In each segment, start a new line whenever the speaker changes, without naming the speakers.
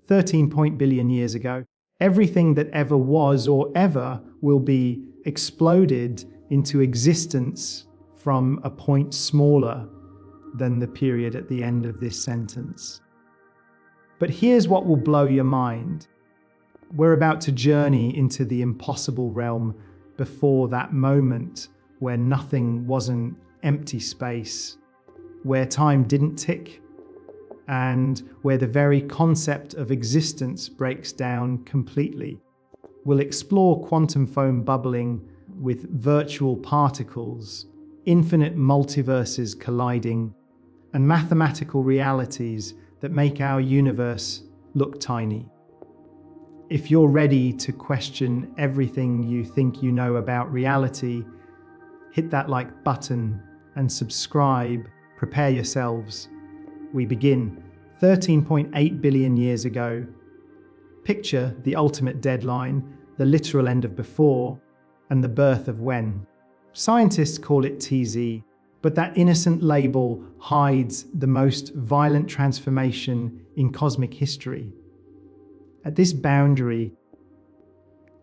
13 billion years ago. Everything that ever was or ever will be exploded into existence from a point smaller than the period at the end of this sentence. But here's what will blow your mind. We're about to journey into the impossible realm before that moment where nothing wasn't empty space, where time didn't tick, and where the very concept of existence breaks down completely. We'll explore quantum foam bubbling with virtual particles, infinite multiverses colliding, and mathematical realities that make our universe look tiny. If you're ready to question everything you think you know about reality, hit that like button and subscribe. Prepare yourselves. We begin 13.8 billion years ago. Picture the ultimate deadline, the literal end of before, and the birth of when. Scientists call it TZ, but that innocent label hides the most violent transformation in cosmic history. At this boundary,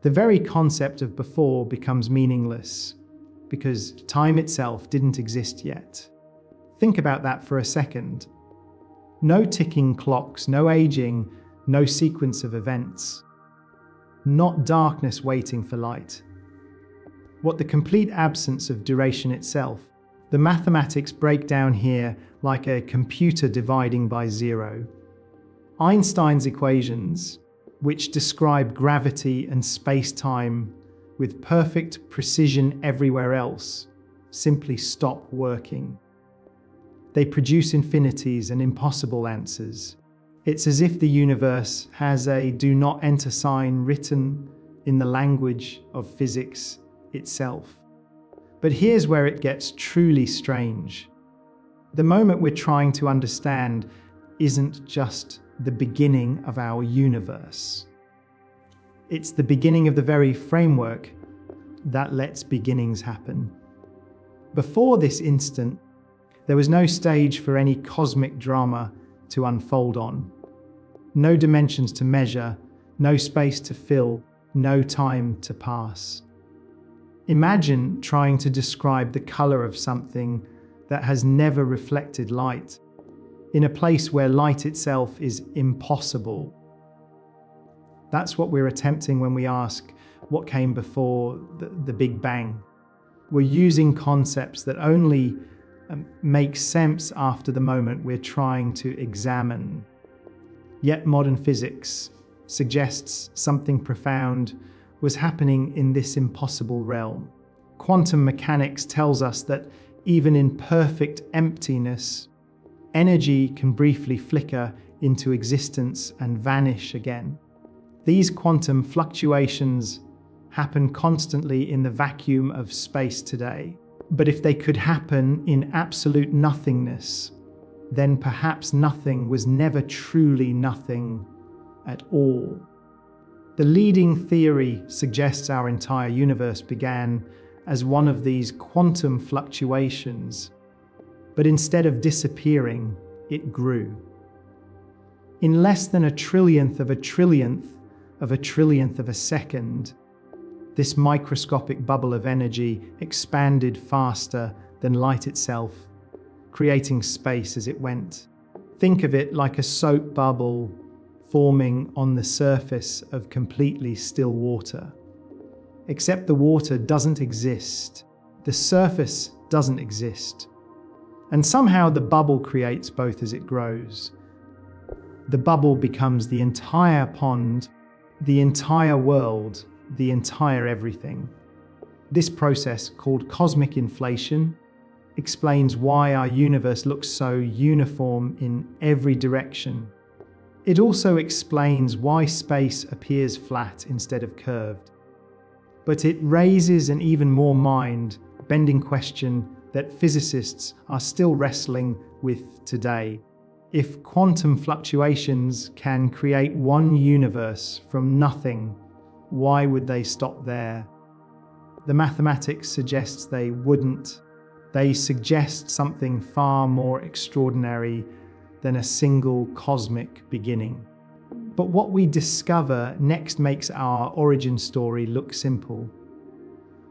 the very concept of before becomes meaningless because time itself didn't exist yet. Think about that for a second. No ticking clocks, no aging, no sequence of events. Not darkness waiting for light. What the complete absence of duration itself. The mathematics break down here like a computer dividing by zero. Einstein's equations, which describe gravity and space-time with perfect precision everywhere else, simply stop working. They produce infinities and impossible answers. It's as if the universe has a do not enter sign written in the language of physics itself. But here's where it gets truly strange. The moment we're trying to understand isn't just the beginning of our universe. It's the beginning of the very framework that lets beginnings happen. Before this instant, there was no stage for any cosmic drama to unfold on. No dimensions to measure, no space to fill, no time to pass. Imagine trying to describe the color of something that has never reflected light, in a place where light itself is impossible. That's what we're attempting when we ask what came before the Big Bang. We're using concepts that only make sense after the moment we're trying to examine. Yet modern physics suggests something profound was happening in this impossible realm. Quantum mechanics tells us that even in perfect emptiness, energy can briefly flicker into existence and vanish again. These quantum fluctuations happen constantly in the vacuum of space today. But if they could happen in absolute nothingness, then perhaps nothing was never truly nothing at all. The leading theory suggests our entire universe began as one of these quantum fluctuations, but instead of disappearing, it grew. In less than a trillionth of a trillionth of a trillionth of a second, this microscopic bubble of energy expanded faster than light itself, creating space as it went. Think of it like a soap bubble forming on the surface of completely still water. Except the water doesn't exist. The surface doesn't exist. And somehow the bubble creates both as it grows. The bubble becomes the entire pond, the entire world, the entire everything. This process, called cosmic inflation, explains why our universe looks so uniform in every direction. It also explains why space appears flat instead of curved. But it raises an even more mind-bending question that physicists are still wrestling with today. If quantum fluctuations can create one universe from nothing, why would they stop there? The mathematics suggests they wouldn't. They suggest something far more extraordinary than a single cosmic beginning. But what we discover next makes our origin story look simple.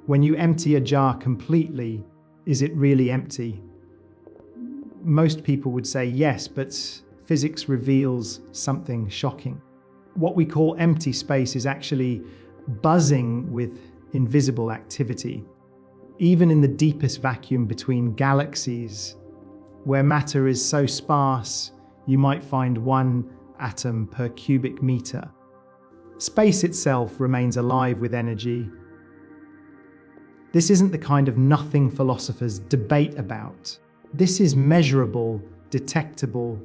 When you empty a jar completely, is it really empty? Most people would say yes, but physics reveals something shocking. What we call empty space is actually buzzing with invisible activity. Even in the deepest vacuum between galaxies, where matter is so sparse, you might find one atom per cubic meter. Space itself remains alive with energy. This isn't the kind of nothing philosophers debate about. This is measurable, detectable,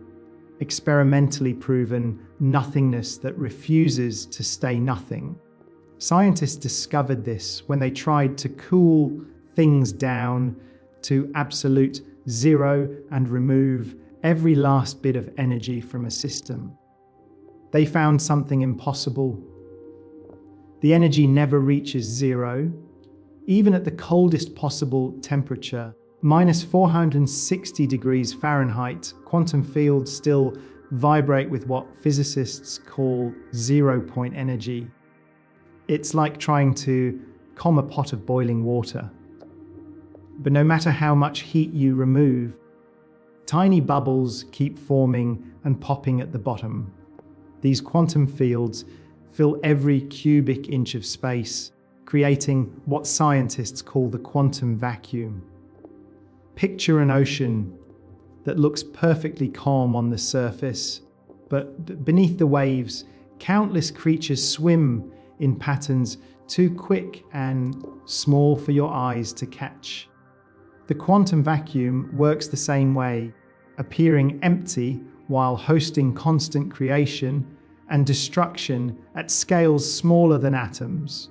experimentally proven nothingness that refuses to stay nothing. Scientists discovered this when they tried to cool things down to absolute zero and remove every last bit of energy from a system. They found something impossible. The energy never reaches zero. Even at the coldest possible temperature, minus 460 degrees Fahrenheit, quantum fields still vibrate with what physicists call zero-point energy. It's like trying to calm a pot of boiling water. But no matter how much heat you remove, tiny bubbles keep forming and popping at the bottom. These quantum fields fill every cubic inch of space, creating what scientists call the quantum vacuum. Picture an ocean that looks perfectly calm on the surface, but beneath the waves, countless creatures swim in patterns too quick and small for your eyes to catch. The quantum vacuum works the same way, appearing empty while hosting constant creation and destruction at scales smaller than atoms.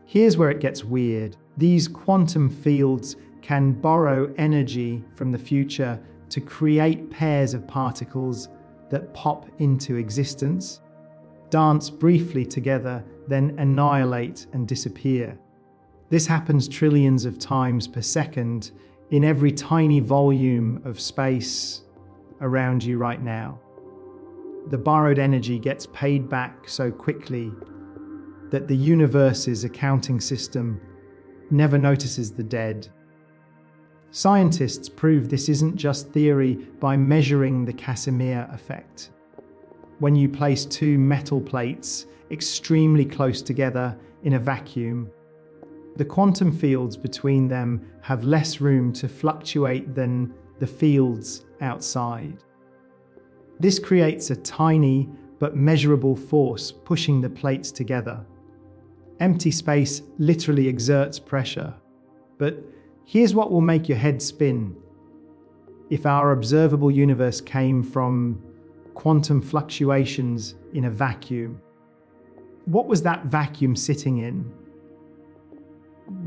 Here's where it gets weird. These quantum fields can borrow energy from the future to create pairs of particles that pop into existence, dance briefly together, then annihilate and disappear. This happens trillions of times per second in every tiny volume of space around you right now. The borrowed energy gets paid back so quickly that the universe's accounting system never notices the dead. Scientists prove this isn't just theory by measuring the Casimir effect. When you place two metal plates extremely close together in a vacuum, the quantum fields between them have less room to fluctuate than the fields outside. This creates a tiny but measurable force pushing the plates together. Empty space literally exerts pressure. But here's what will make your head spin. If our observable universe came from quantum fluctuations in a vacuum, what was that vacuum sitting in?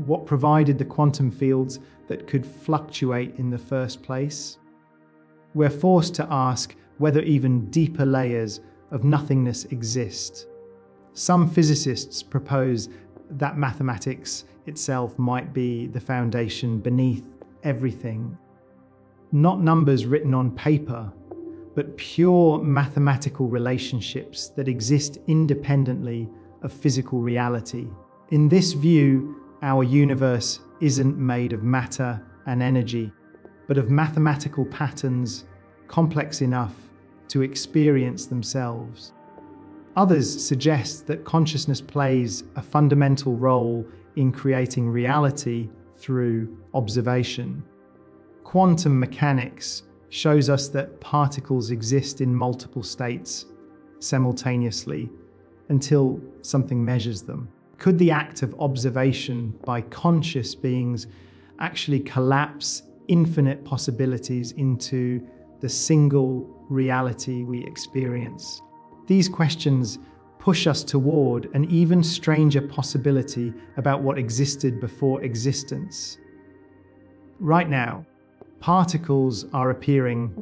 What provided the quantum fields that could fluctuate in the first place? We're forced to ask whether even deeper layers of nothingness exist. Some physicists propose that mathematics itself might be the foundation beneath everything. Not numbers written on paper, but pure mathematical relationships that exist independently of physical reality. In this view, our universe isn't made of matter and energy, but of mathematical patterns complex enough to experience themselves. Others suggest that consciousness plays a fundamental role in creating reality through observation. Quantum mechanics shows us that particles exist in multiple states simultaneously until something measures them. Could the act of observation by conscious beings actually collapse infinite possibilities into the single reality we experience? These questions push us toward an even stranger possibility about what existed before existence. Right now, particles are appearing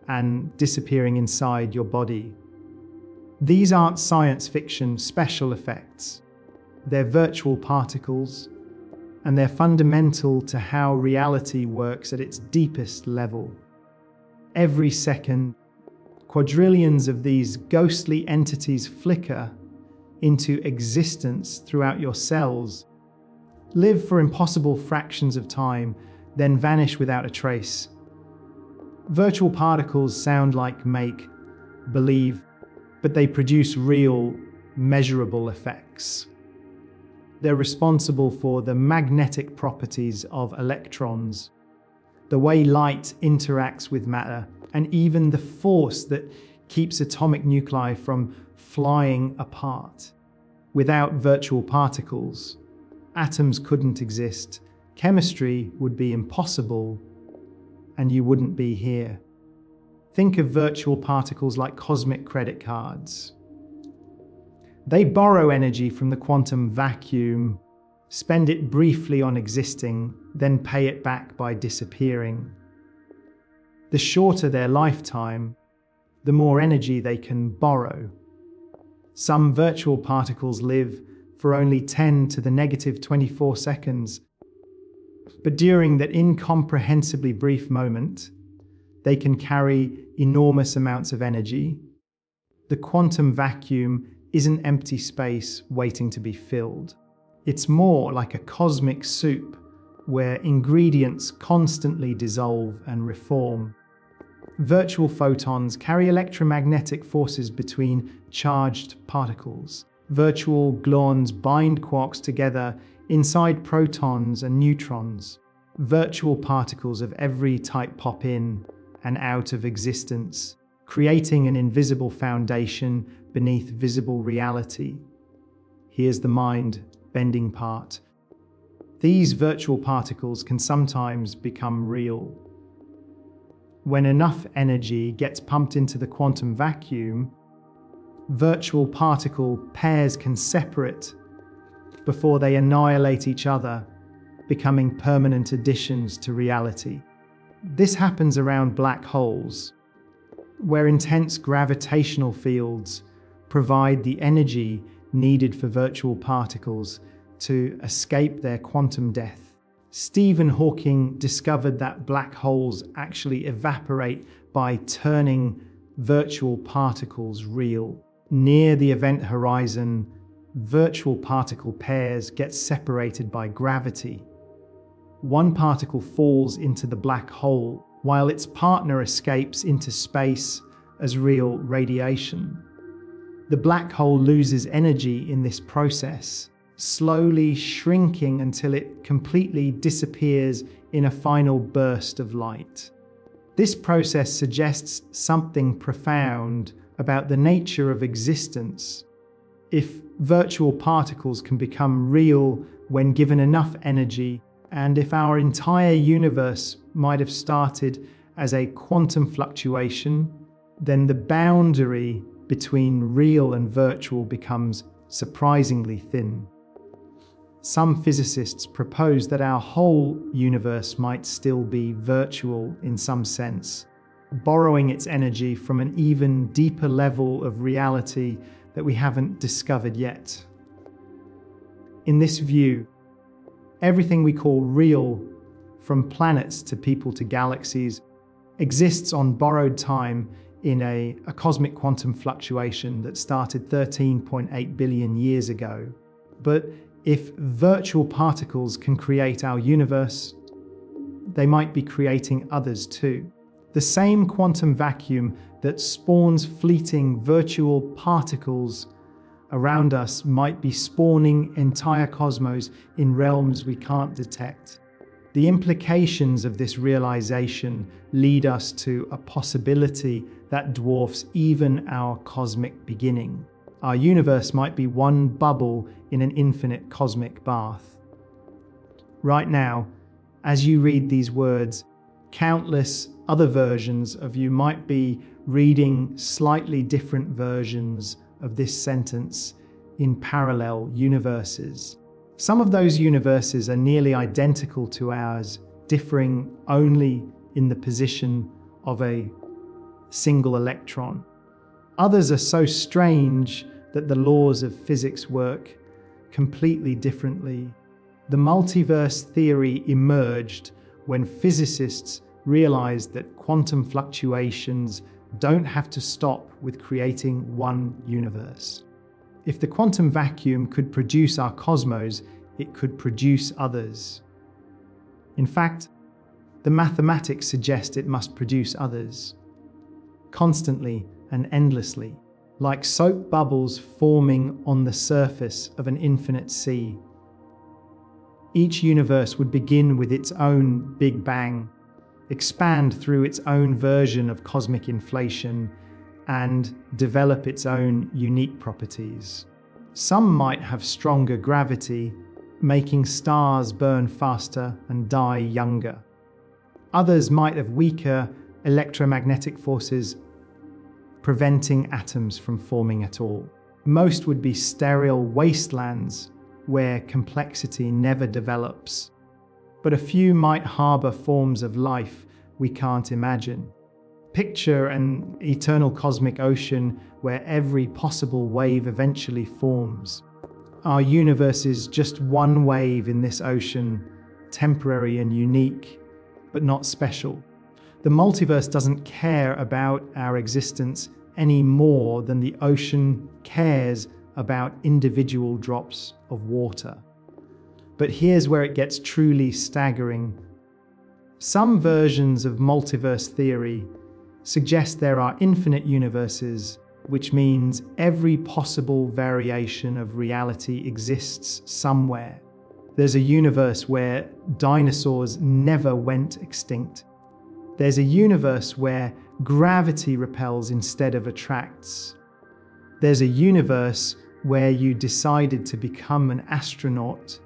and disappearing inside your body. These aren't science fiction special effects. They're virtual particles, and they're fundamental to how reality works at its deepest level. Every second, Quadrillions of these ghostly entities flicker into existence throughout your cells, live for impossible fractions of time, then vanish without a trace. Virtual particles sound like make, believe, but they produce real, measurable effects. They're responsible for the magnetic properties of electrons, the way light interacts with matter, and even the force that keeps atomic nuclei from flying apart. Without virtual particles, atoms couldn't exist, chemistry would be impossible, and you wouldn't be here. Think of virtual particles like cosmic credit cards. They borrow energy from the quantum vacuum, spend it briefly on existing, then pay it back by disappearing. The shorter their lifetime, the more energy they can borrow. Some virtual particles live for only 10 to the negative 24 seconds, but during that incomprehensibly brief moment, they can carry enormous amounts of energy. The quantum vacuum isn't empty space waiting to be filled. It's more like a cosmic soup where ingredients constantly dissolve and reform. Virtual photons carry electromagnetic forces between charged particles. Virtual gluons bind quarks together inside protons and neutrons. Virtual particles of every type pop in and out of existence, creating an invisible foundation beneath visible reality. Here's the mind-bending part. These virtual particles can sometimes become real. When enough energy gets pumped into the quantum vacuum, virtual particle pairs can separate before they annihilate each other, becoming permanent additions to reality. This happens around black holes, where intense gravitational fields provide the energy needed for virtual particles to escape their quantum death. Stephen Hawking discovered that black holes actually evaporate by turning virtual particles real. Near the event horizon, virtual particle pairs get separated by gravity. One particle falls into the black hole, while its partner escapes into space as real radiation. The black hole loses energy in this process, slowly shrinking until it completely disappears in a final burst of light. This process suggests something profound about the nature of existence. If virtual particles can become real when given enough energy, and if our entire universe might have started as a quantum fluctuation, then the boundary between real and virtual becomes surprisingly thin. Some physicists propose that our whole universe might still be virtual in some sense, borrowing its energy from an even deeper level of reality that we haven't discovered yet. In this view, everything we call real, from planets to people to galaxies, exists on borrowed time in a cosmic quantum fluctuation that started 13.8 billion years ago. But if virtual particles can create our universe, they might be creating others too. The same quantum vacuum that spawns fleeting virtual particles around us might be spawning entire cosmos in realms we can't detect. The implications of this realization lead us to a possibility that dwarfs even our cosmic beginning. Our universe might be one bubble in an infinite cosmic bath. Right now, as you read these words, countless other versions of you might be reading slightly different versions of this sentence in parallel universes. Some of those universes are nearly identical to ours, differing only in the position of a single electron. Others are so strange that the laws of physics work completely differently. The multiverse theory emerged when physicists realized that quantum fluctuations don't have to stop with creating one universe. If the quantum vacuum could produce our cosmos, it could produce others. In fact, the mathematics suggest it must produce others, constantly and endlessly, like soap bubbles forming on the surface of an infinite sea. Each universe would begin with its own Big Bang, expand through its own version of cosmic inflation, and develop its own unique properties. Some might have stronger gravity, making stars burn faster and die younger. Others might have weaker electromagnetic forces, preventing atoms from forming at all. Most would be sterile wastelands where complexity never develops. But a few might harbor forms of life we can't imagine. Picture an eternal cosmic ocean where every possible wave eventually forms. Our universe is just one wave in this ocean, temporary and unique, but not special. The multiverse doesn't care about our existence any more than the ocean cares about individual drops of water. But here's where it gets truly staggering. Some versions of multiverse theory suggest there are infinite universes, which means every possible variation of reality exists somewhere. There's a universe where dinosaurs never went extinct. There's a universe where gravity repels instead of attracts. There's a universe where you decided to become an astronaut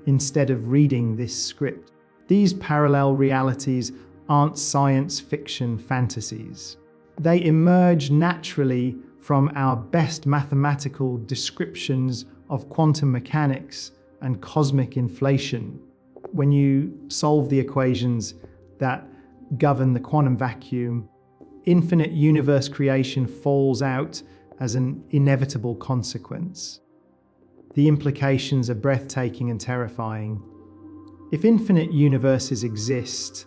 instead of reading this script. These parallel realities aren't science fiction fantasies. They emerge naturally from our best mathematical descriptions of quantum mechanics and cosmic inflation. When you solve the equations that govern the quantum vacuum, infinite universe creation falls out as an inevitable consequence. The implications are breathtaking and terrifying. If infinite universes exist,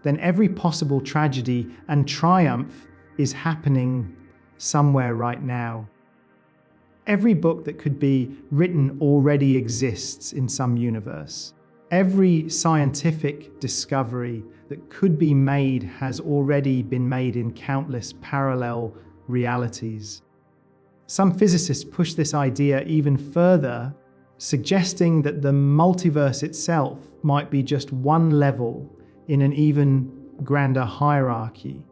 then every possible tragedy and triumph is happening somewhere right now. Every book that could be written already exists in some universe. Every scientific discovery that could be made has already been made in countless parallel realities. Some physicists push this idea even further, suggesting that the multiverse itself might be just one level in an even grander hierarchy.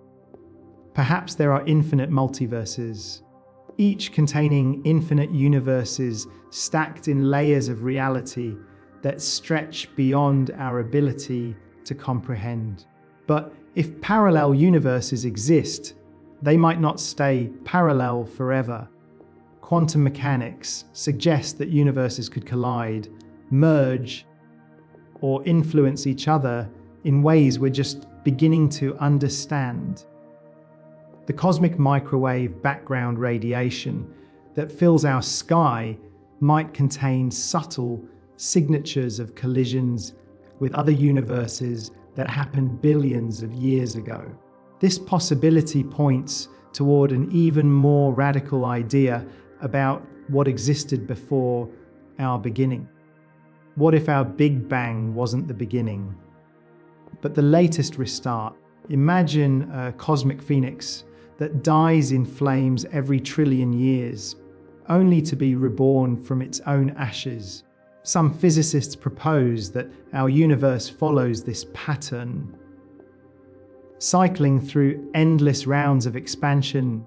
Perhaps there are infinite multiverses, each containing infinite universes stacked in layers of reality that stretch beyond our ability to comprehend. But if parallel universes exist, they might not stay parallel forever. Quantum mechanics suggests that universes could collide, merge, or influence each other in ways we're just beginning to understand. The cosmic microwave background radiation that fills our sky might contain subtle signatures of collisions with other universes that happened billions of years ago. This possibility points toward an even more radical idea about what existed before our beginning. What if our Big Bang wasn't the beginning, but the latest restart? Imagine a cosmic phoenix that dies in flames every trillion years, only to be reborn from its own ashes. Some physicists propose that our universe follows this pattern, cycling through endless rounds of expansion,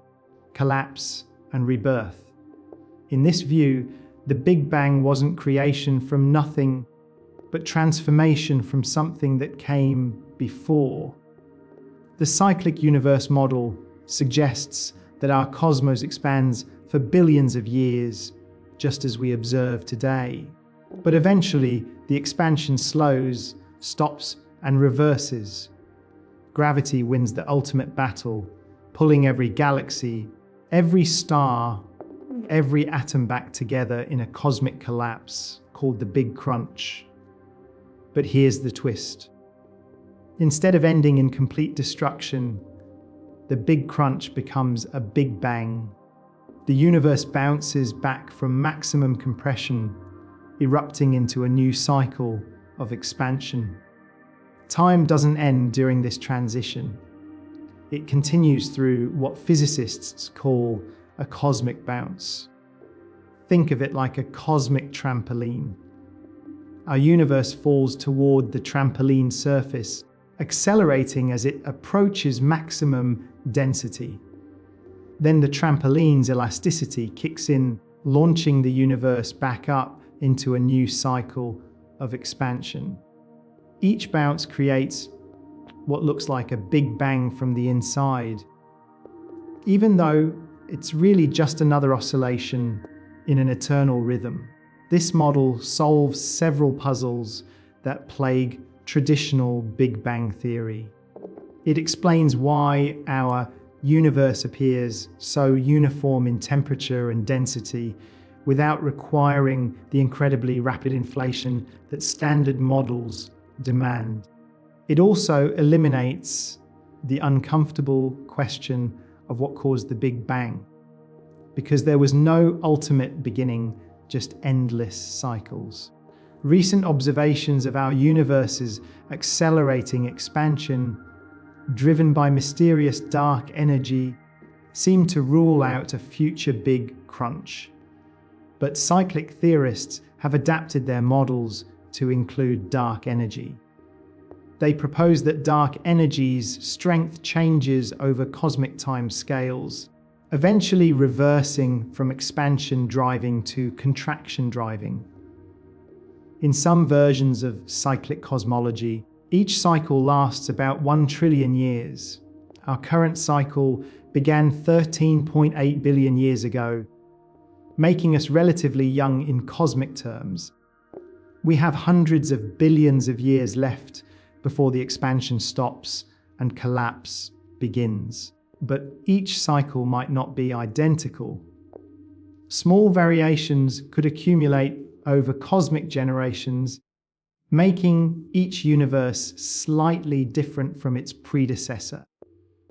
collapse, and rebirth. In this view, the Big Bang wasn't creation from nothing, but transformation from something that came before. The cyclic universe model suggests that our cosmos expands for billions of years, just as we observe today. But eventually, the expansion slows, stops, and reverses. Gravity wins the ultimate battle, pulling every galaxy, every star, every atom back together in a cosmic collapse called the Big Crunch. But here's the twist. Instead of ending in complete destruction, the Big Crunch becomes a Big Bang. The universe bounces back from maximum compression, erupting into a new cycle of expansion. Time doesn't end during this transition. It continues through what physicists call a cosmic bounce. Think of it like a cosmic trampoline. Our universe falls toward the trampoline surface, accelerating as it approaches maximum density. Then the trampoline's elasticity kicks in, launching the universe back up into a new cycle of expansion. Each bounce creates what looks like a big bang from the inside, even though it's really just another oscillation in an eternal rhythm. This model solves several puzzles that plague traditional Big Bang theory. It explains why our universe appears so uniform in temperature and density without requiring the incredibly rapid inflation that standard models demand. It also eliminates the uncomfortable question of what caused the Big Bang, because there was no ultimate beginning, just endless cycles. Recent observations of our universe's accelerating expansion, driven by mysterious dark energy, seem to rule out a future Big Crunch. But cyclic theorists have adapted their models to include dark energy. They propose that dark energy's strength changes over cosmic time scales, eventually reversing from expansion driving to contraction driving. In some versions of cyclic cosmology, each cycle lasts about 1 trillion years. Our current cycle began 13.8 billion years ago, making us relatively young in cosmic terms. We have hundreds of billions of years left before the expansion stops and collapse begins. But each cycle might not be identical. Small variations could accumulate over cosmic generations, making each universe slightly different from its predecessor.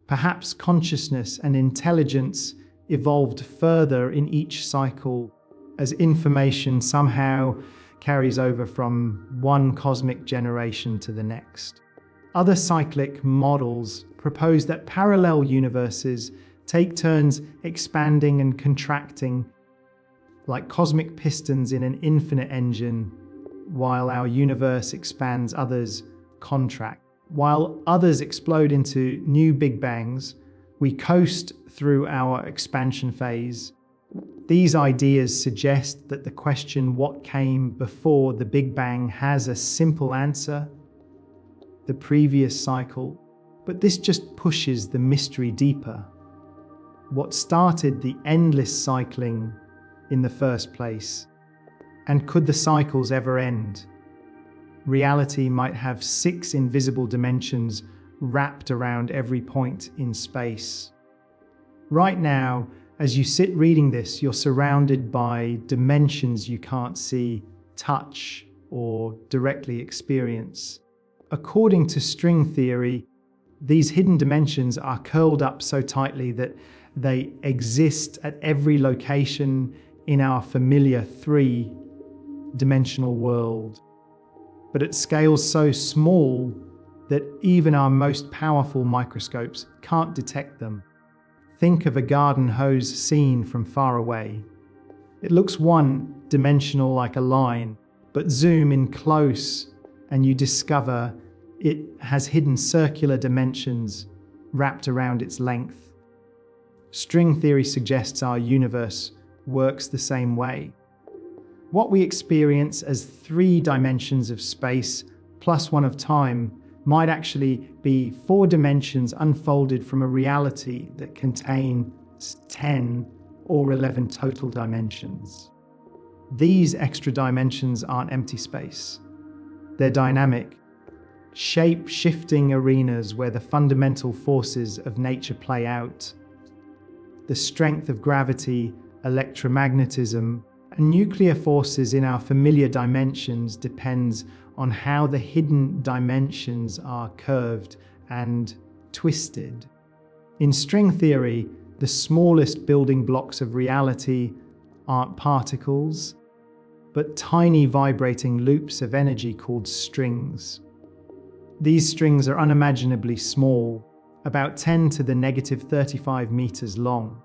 Perhaps consciousness and intelligence evolved further in each cycle as information somehow carries over from one cosmic generation to the next. Other cyclic models propose that parallel universes take turns expanding and contracting, like cosmic pistons in an infinite engine. While our universe expands, others contract. While others explode into new Big Bangs, we coast through our expansion phase. These ideas suggest that the question, what came before the Big Bang, has a simple answer: the previous cycle. But this just pushes the mystery deeper. What started the endless cycling in the first place? And could the cycles ever end? Reality might have 6 invisible dimensions wrapped around every point in space. Right now, as you sit reading this, you're surrounded by dimensions you can't see, touch, or directly experience. According to string theory, these hidden dimensions are curled up so tightly that they exist at every location in our familiar 3-dimensional world, but at scales so small that even our most powerful microscopes can't detect them. Think of a garden hose seen from far away. It looks one-dimensional like a line, but zoom in close and you discover it has hidden circular dimensions wrapped around its length. String theory suggests our universe works the same way. What we experience as 3 dimensions of space plus 1 of time might actually be 4 dimensions unfolded from a reality that contains 10 or 11 total dimensions. These extra dimensions aren't empty space. They're dynamic, shape-shifting arenas where the fundamental forces of nature play out. The strength of gravity, electromagnetism, and nuclear forces in our familiar dimensions depends on how the hidden dimensions are curved and twisted. In string theory, the smallest building blocks of reality aren't particles, but tiny vibrating loops of energy called strings. These strings are unimaginably small, about 10 to the negative 35 meters long.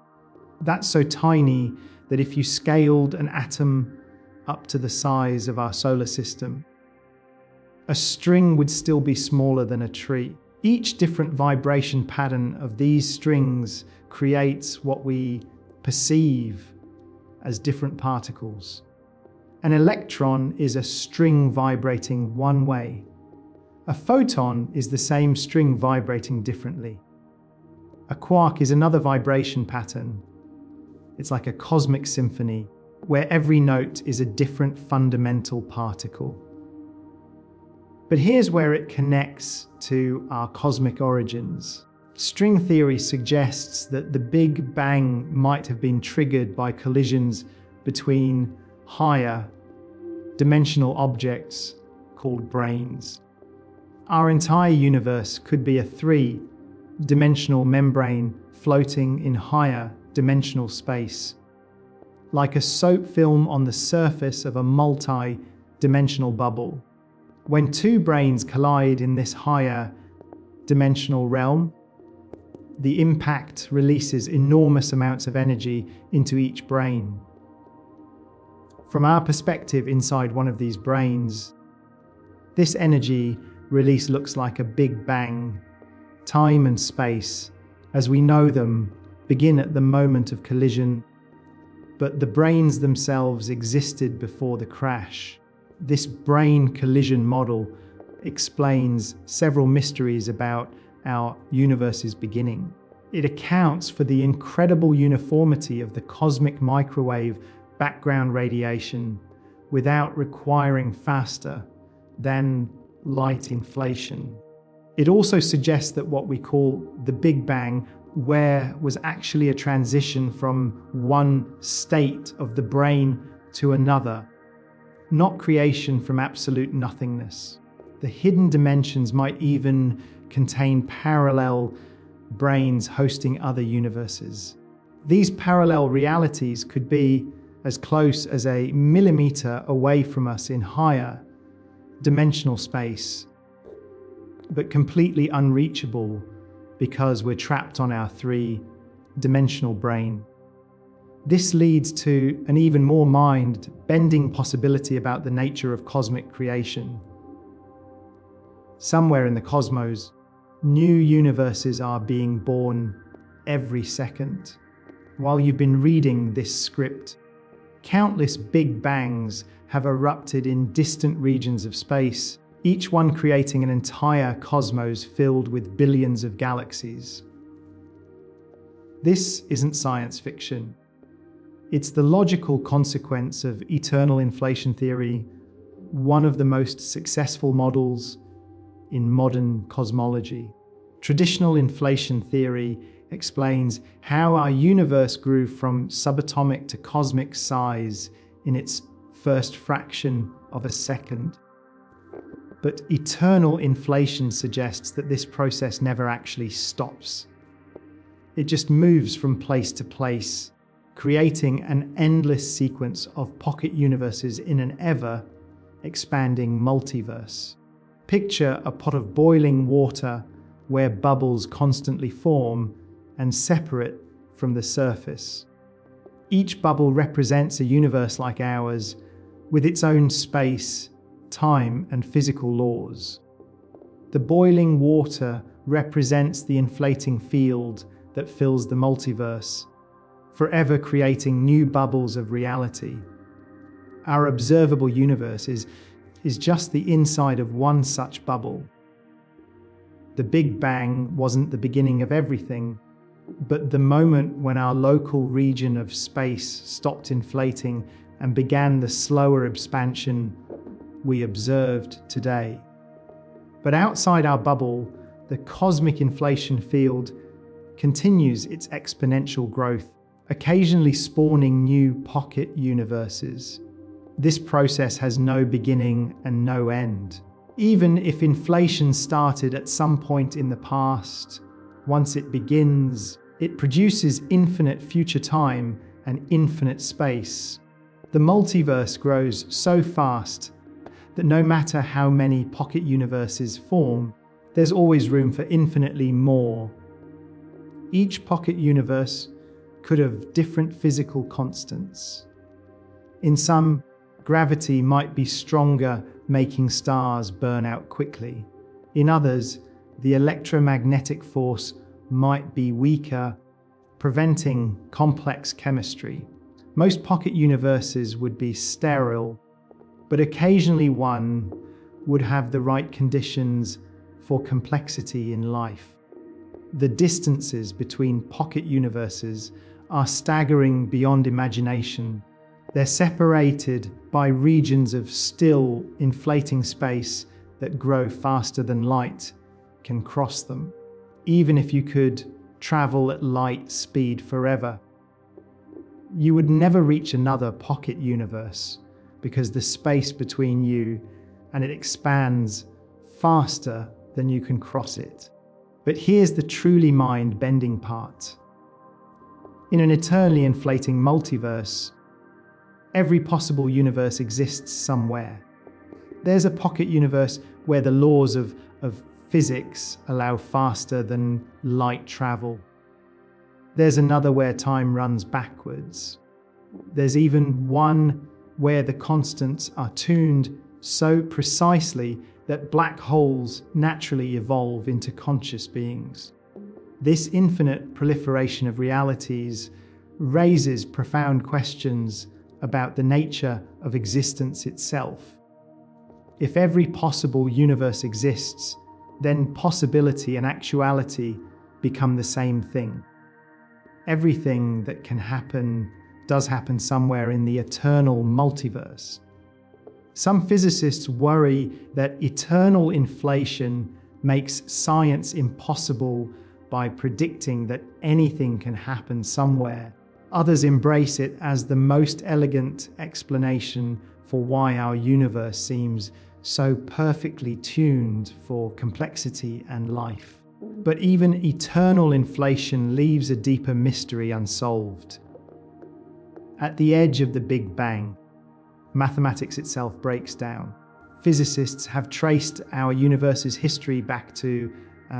That's so tiny that if you scaled an atom up to the size of our solar system, a string would still be smaller than a tree. Each different vibration pattern of these strings creates what we perceive as different particles. An electron is a string vibrating one way. A photon is the same string vibrating differently. A quark is another vibration pattern. It's like a cosmic symphony where every note is a different fundamental particle. But here's where it connects to our cosmic origins. String theory suggests that the Big Bang might have been triggered by collisions between higher dimensional objects called brains. Our entire universe could be a three-dimensional membrane floating in higher dimensional space, like a soap film on the surface of a multi-dimensional bubble. When two brains collide in this higher dimensional realm, the impact releases enormous amounts of energy into each brain. From our perspective inside one of these brains, this energy release looks like a Big Bang. Time and space, as we know them, begin at the moment of collision, but the brains themselves existed before the crash. This brain collision model explains several mysteries about our universe's beginning. It accounts for the incredible uniformity of the cosmic microwave background radiation without requiring faster than light inflation. It also suggests that what we call the Big Bang was actually a transition from one state of the brain to another, not creation from absolute nothingness. The hidden dimensions might even contain parallel brains hosting other universes. These parallel realities could be as close as a millimeter away from us in higher dimensional space, but completely unreachable because we're trapped on our three-dimensional brain. This leads to an even more mind-bending possibility about the nature of cosmic creation. Somewhere in the cosmos, new universes are being born every second. While you've been reading this script, countless Big Bangs have erupted in distant regions of space, each one creating an entire cosmos filled with billions of galaxies. This isn't science fiction. It's the logical consequence of eternal inflation theory, one of the most successful models in modern cosmology. Traditional inflation theory explains how our universe grew from subatomic to cosmic size in its first fraction of a second. But eternal inflation suggests that this process never actually stops. It just moves from place to place, creating an endless sequence of pocket universes in an ever-expanding multiverse. Picture a pot of boiling water where bubbles constantly form and separate from the surface. Each bubble represents a universe like ours, with its own space, time, and physical laws. The boiling water represents the inflating field that fills the multiverse, forever creating new bubbles of reality. Our observable universe is just the inside of one such bubble. The Big Bang wasn't the beginning of everything, but the moment when our local region of space stopped inflating and began the slower expansion we observed today. But outside our bubble, the cosmic inflation field continues its exponential growth, occasionally spawning new pocket universes. This process has no beginning and no end. Even if inflation started at some point in the past, Once it begins, it produces infinite future time and infinite space. The multiverse grows so fast that no matter how many pocket universes form, there's always room for infinitely more. Each pocket universe could have different physical constants. In some, gravity might be stronger, making stars burn out quickly. In others, the electromagnetic force might be weaker, preventing complex chemistry. Most pocket universes would be sterile, but occasionally one would have the right conditions for complexity in life. The distances between pocket universes are staggering beyond imagination. They're separated by regions of still, inflating space that grow faster than light can cross them, even if you could travel at light speed forever. You would never reach another pocket universe because the space between you and it expands faster than you can cross it. But here's the truly mind-bending part. In an eternally inflating multiverse, every possible universe exists somewhere. There's a pocket universe where the laws of physics allow faster than light travel. There's another where time runs backwards. There's even one where the constants are tuned so precisely that black holes naturally evolve into conscious beings. This infinite proliferation of realities raises profound questions about the nature of existence itself. If every possible universe exists, then possibility and actuality become the same thing. Everything that can happen does happen somewhere in the eternal multiverse. Some physicists worry that eternal inflation makes science impossible by predicting that anything can happen somewhere. Others embrace it as the most elegant explanation for why our universe seems so perfectly tuned for complexity and life. But even eternal inflation leaves a deeper mystery unsolved. At the edge of the Big Bang, mathematics itself breaks down. Physicists have traced our universe's history back to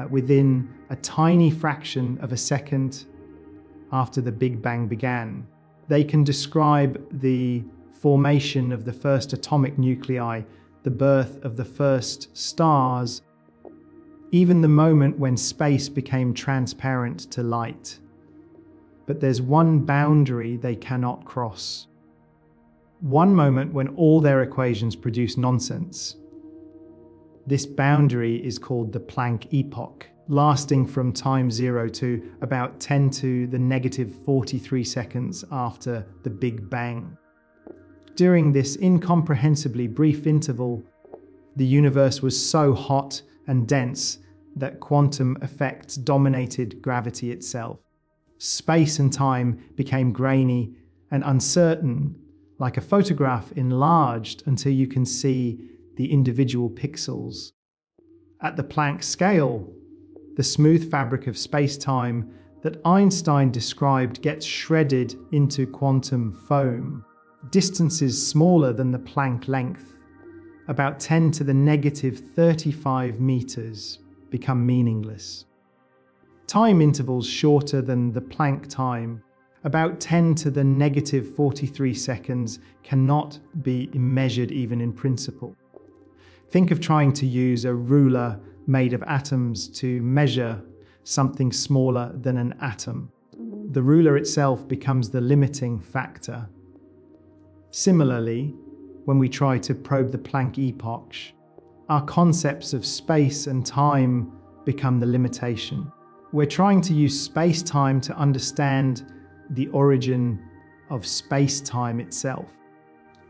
within a tiny fraction of a second after the Big Bang began. They can describe the formation of the first atomic nuclei, the birth of the first stars, even the moment when space became transparent to light. But there's one boundary they cannot cross. One moment when all their equations produce nonsense. This boundary is called the Planck epoch, lasting from time 0 to about 10 to the negative 43 seconds after the Big Bang. During this incomprehensibly brief interval, the universe was so hot and dense that quantum effects dominated gravity itself. Space and time became grainy and uncertain, like a photograph enlarged until you can see the individual pixels. At the Planck scale, the smooth fabric of space-time that Einstein described gets shredded into quantum foam. Distances smaller than the Planck length, about 10 to the negative 35 meters, become meaningless. Time intervals shorter than the Planck time, about 10 to the negative 43 seconds, cannot be measured even in principle. Think of trying to use a ruler made of atoms to measure something smaller than an atom. The ruler itself becomes the limiting factor. Similarly, when we try to probe the Planck epoch, our concepts of space and time become the limitation. We're trying to use space-time to understand the origin of space-time itself.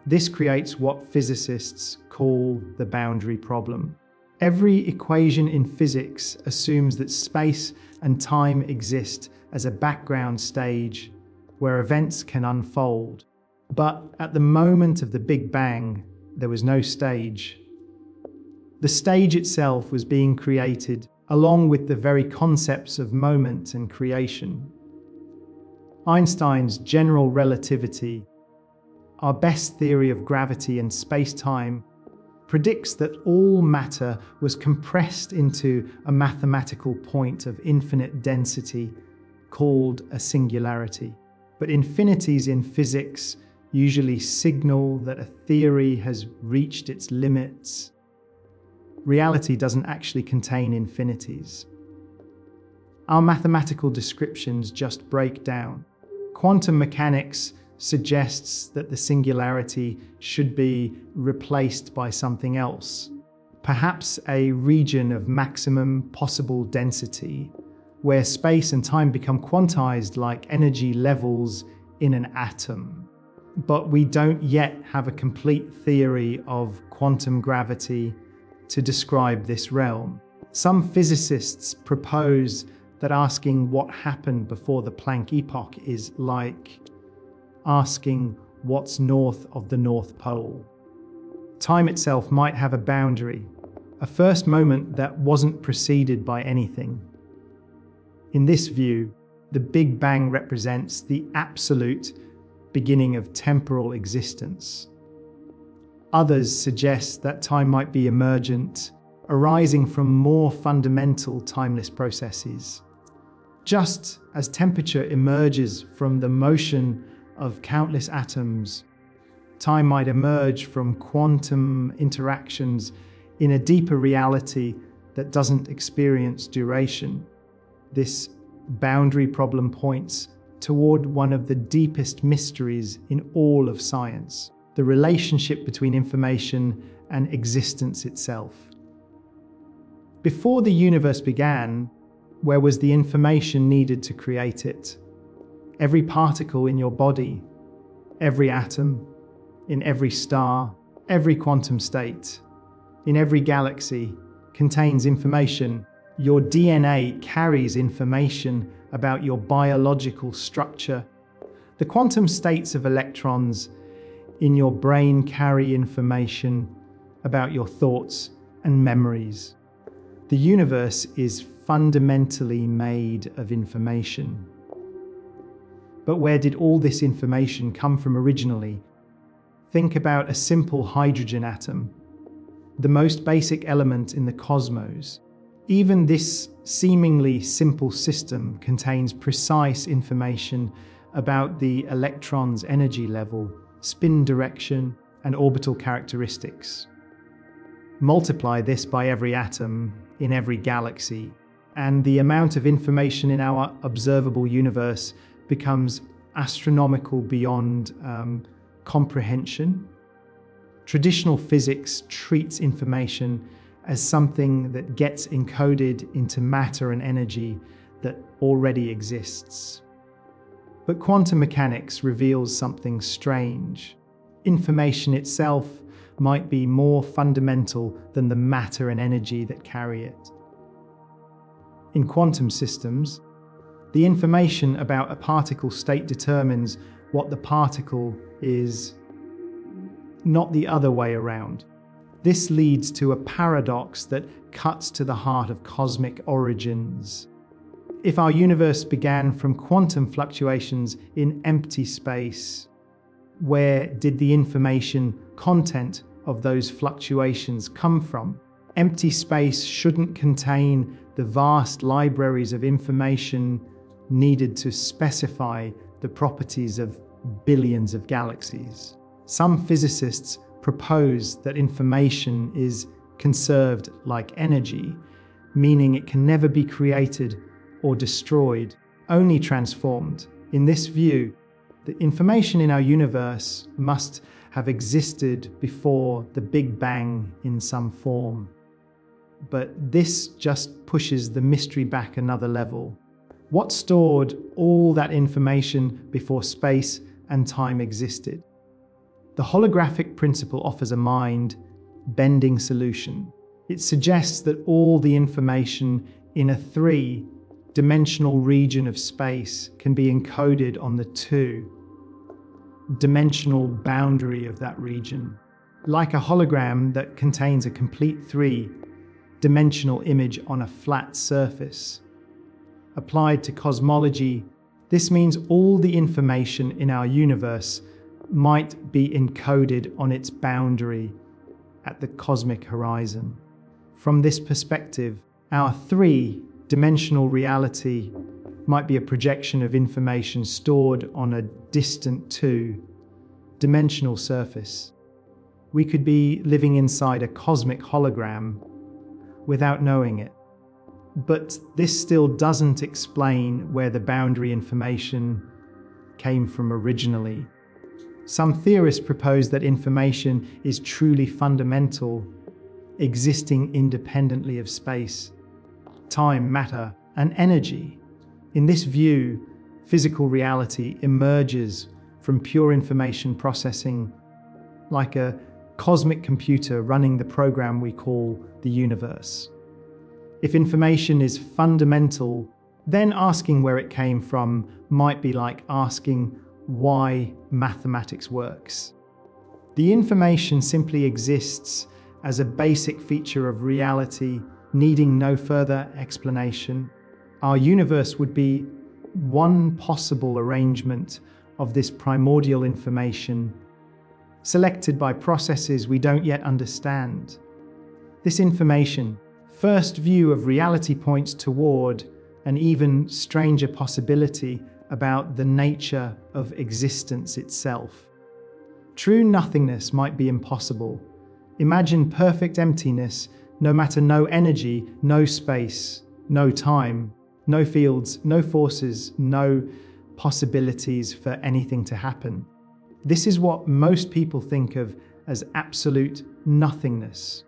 This creates what physicists call the boundary problem. Every equation in physics assumes that space and time exist as a background stage where events can unfold. But at the moment of the Big Bang, there was no stage. The stage itself was being created along with the very concepts of moment and creation. Einstein's general relativity, our best theory of gravity and space-time, predicts that all matter was compressed into a mathematical point of infinite density called a singularity. But infinities in physics usually signal that a theory has reached its limits. Reality doesn't actually contain infinities. Our mathematical descriptions just break down. Quantum mechanics suggests that the singularity should be replaced by something else, perhaps a region of maximum possible density, where space and time become quantized like energy levels in an atom. But we don't yet have a complete theory of quantum gravity to describe this realm. Some physicists propose that asking what happened before the Planck epoch is like asking what's north of the North Pole. Time itself might have a boundary, a first moment that wasn't preceded by anything. In this view, the Big Bang represents the absolute beginning of temporal existence. Others suggest that time might be emergent, arising from more fundamental timeless processes. Just as temperature emerges from the motion of countless atoms, time might emerge from quantum interactions in a deeper reality that doesn't experience duration. This boundary problem points toward one of the deepest mysteries in all of science, the relationship between information and existence itself. Before the universe began, where was the information needed to create it? Every particle in your body, every atom, in every star, every quantum state, in every galaxy contains information. Your DNA carries information about your biological structure. The quantum states of electrons in your brain carry information about your thoughts and memories. The universe is fundamentally made of information. But where did all this information come from originally? Think about a simple hydrogen atom, the most basic element in the cosmos. Even this seemingly simple system contains precise information about the electron's energy level, spin direction, and orbital characteristics. Multiply this by every atom in every galaxy, and the amount of information in our observable universe becomes astronomical beyond comprehension. Traditional physics treats information as something that gets encoded into matter and energy that already exists. But quantum mechanics reveals something strange. Information itself might be more fundamental than the matter and energy that carry it. In quantum systems, the information about a particle state determines what the particle is, not the other way around. This leads to a paradox that cuts to the heart of cosmic origins. If our universe began from quantum fluctuations in empty space, where did the information content of those fluctuations come from? Empty space shouldn't contain the vast libraries of information needed to specify the properties of billions of galaxies. Some physicists propose that information is conserved like energy, meaning it can never be created or destroyed, only transformed. In this view, the information in our universe must have existed before the Big Bang in some form. But this just pushes the mystery back another level. What stored all that information before space and time existed? The holographic principle offers a mind-bending solution. It suggests that all the information in a three-dimensional region of space can be encoded on the two-dimensional boundary of that region. Like a hologram that contains a complete three, dimensional image on a flat surface. Applied to cosmology, this means all the information in our universe might be encoded on its boundary at the cosmic horizon. From this perspective, our three-dimensional reality might be a projection of information stored on a distant two-dimensional surface. We could be living inside a cosmic hologram without knowing it. But this still doesn't explain where the boundary information came from originally. Some theorists propose that information is truly fundamental, existing independently of space, time, matter, and energy. In this view, physical reality emerges from pure information processing, like a cosmic computer running the program we call the universe. If information is fundamental, then asking where it came from might be like asking why mathematics works. The information simply exists as a basic feature of reality, needing no further explanation. Our universe would be one possible arrangement of this primordial information, selected by processes we don't yet understand. This information, first view of reality, points toward an even stranger possibility about the nature of existence itself. True nothingness might be impossible. Imagine perfect emptiness, no energy, no space, no time, no fields, no forces, no possibilities for anything to happen. This is what most people think of as absolute nothingness.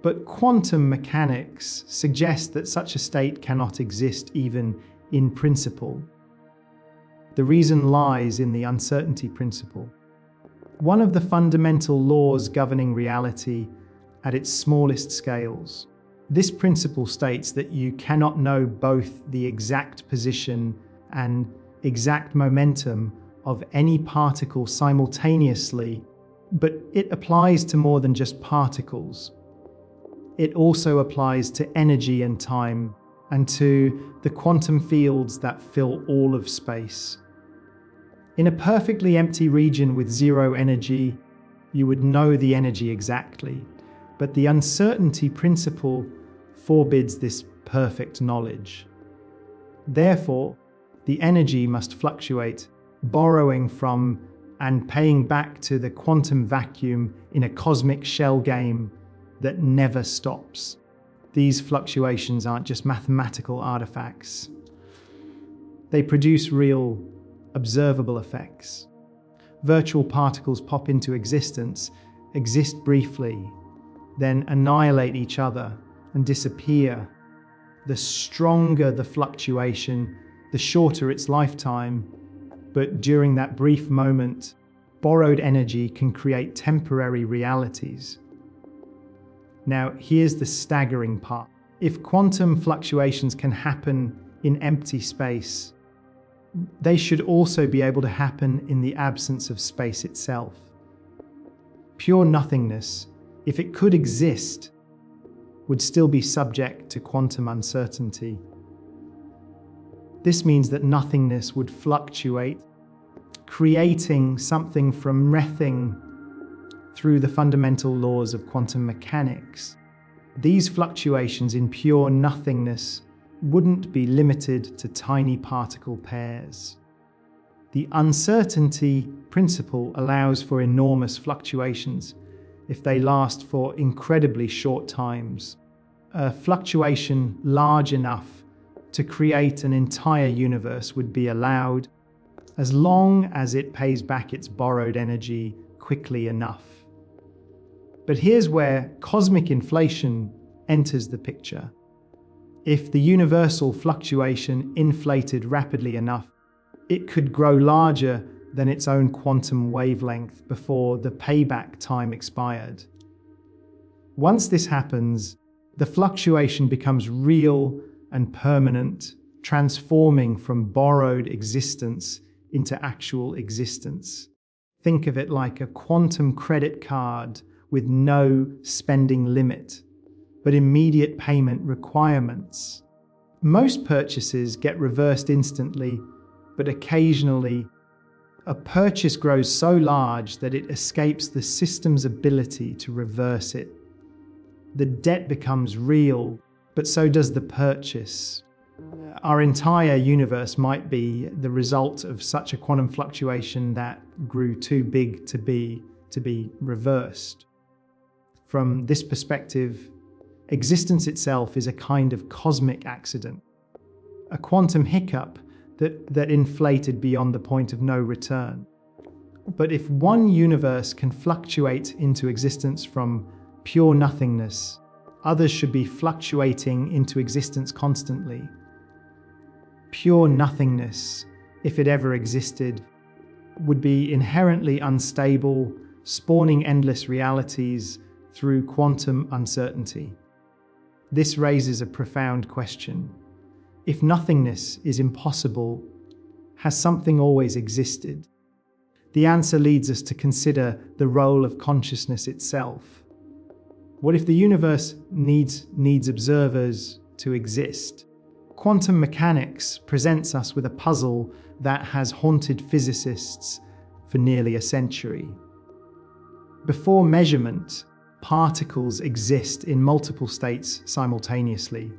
But quantum mechanics suggests that such a state cannot exist even in principle. The reason lies in the uncertainty principle, one of the fundamental laws governing reality at its smallest scales. This principle states that you cannot know both the exact position and exact momentum of any particle simultaneously, but it applies to more than just particles. It also applies to energy and time, and to the quantum fields that fill all of space. In a perfectly empty region with zero energy, you would know the energy exactly, but the uncertainty principle forbids this perfect knowledge. Therefore, the energy must fluctuate, borrowing from and paying back to the quantum vacuum in a cosmic shell game that never stops. These fluctuations aren't just mathematical artifacts. They produce real, observable effects. Virtual particles pop into existence, exist briefly, then annihilate each other and disappear. The stronger the fluctuation, the shorter its lifetime. But during that brief moment, borrowed energy can create temporary realities. Now, here's the staggering part. If quantum fluctuations can happen in empty space, they should also be able to happen in the absence of space itself. Pure nothingness, if it could exist, would still be subject to quantum uncertainty. This means that nothingness would fluctuate, creating something from nothing through the fundamental laws of quantum mechanics. These fluctuations in pure nothingness wouldn't be limited to tiny particle pairs. The uncertainty principle allows for enormous fluctuations if they last for incredibly short times. A fluctuation large enough to create an entire universe would be allowed as long as it pays back its borrowed energy quickly enough. But here's where cosmic inflation enters the picture. If the universal fluctuation inflated rapidly enough, it could grow larger than its own quantum wavelength before the payback time expired. Once this happens, the fluctuation becomes real and permanent, transforming from borrowed existence into actual existence. Think of it like a quantum credit card with no spending limit. but immediate payment requirements. Most purchases get reversed instantly, but occasionally a purchase grows so large that it escapes the system's ability to reverse it. The debt becomes real, but so does the purchase. Our entire universe might be the result of such a quantum fluctuation that grew too big to be reversed. From this perspective, existence itself is a kind of cosmic accident, a quantum hiccup that inflated beyond the point of no return. But if one universe can fluctuate into existence from pure nothingness, others should be fluctuating into existence constantly. Pure nothingness, if it ever existed, would be inherently unstable, spawning endless realities through quantum uncertainty. This raises a profound question. If nothingness is impossible, has something always existed? The answer leads us to consider the role of consciousness itself. What if the universe needs observers to exist? Quantum mechanics presents us with a puzzle that has haunted physicists for nearly a century. Before measurement, particles exist in multiple states simultaneously,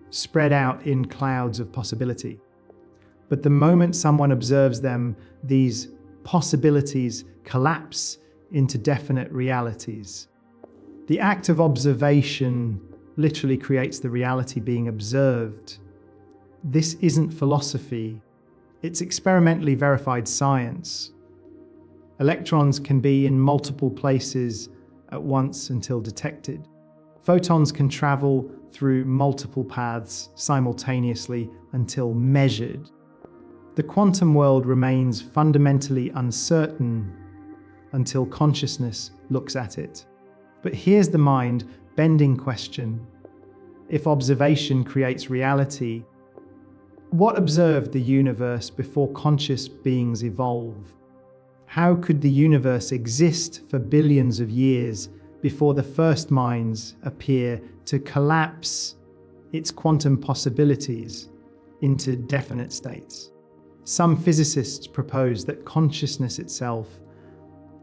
spread out in clouds of possibility. But the moment someone observes them, these possibilities collapse into definite realities. The act of observation literally creates the reality being observed. This isn't philosophy, it's experimentally verified science. Electrons can be in multiple places at once until detected. Photons can travel through multiple paths simultaneously until measured. The quantum world remains fundamentally uncertain until consciousness looks at it. But here's the mind-bending question. If observation creates reality, what observed the universe before conscious beings evolve? How could the universe exist for billions of years before the first minds appear to collapse its quantum possibilities into definite states? Some physicists propose that consciousness itself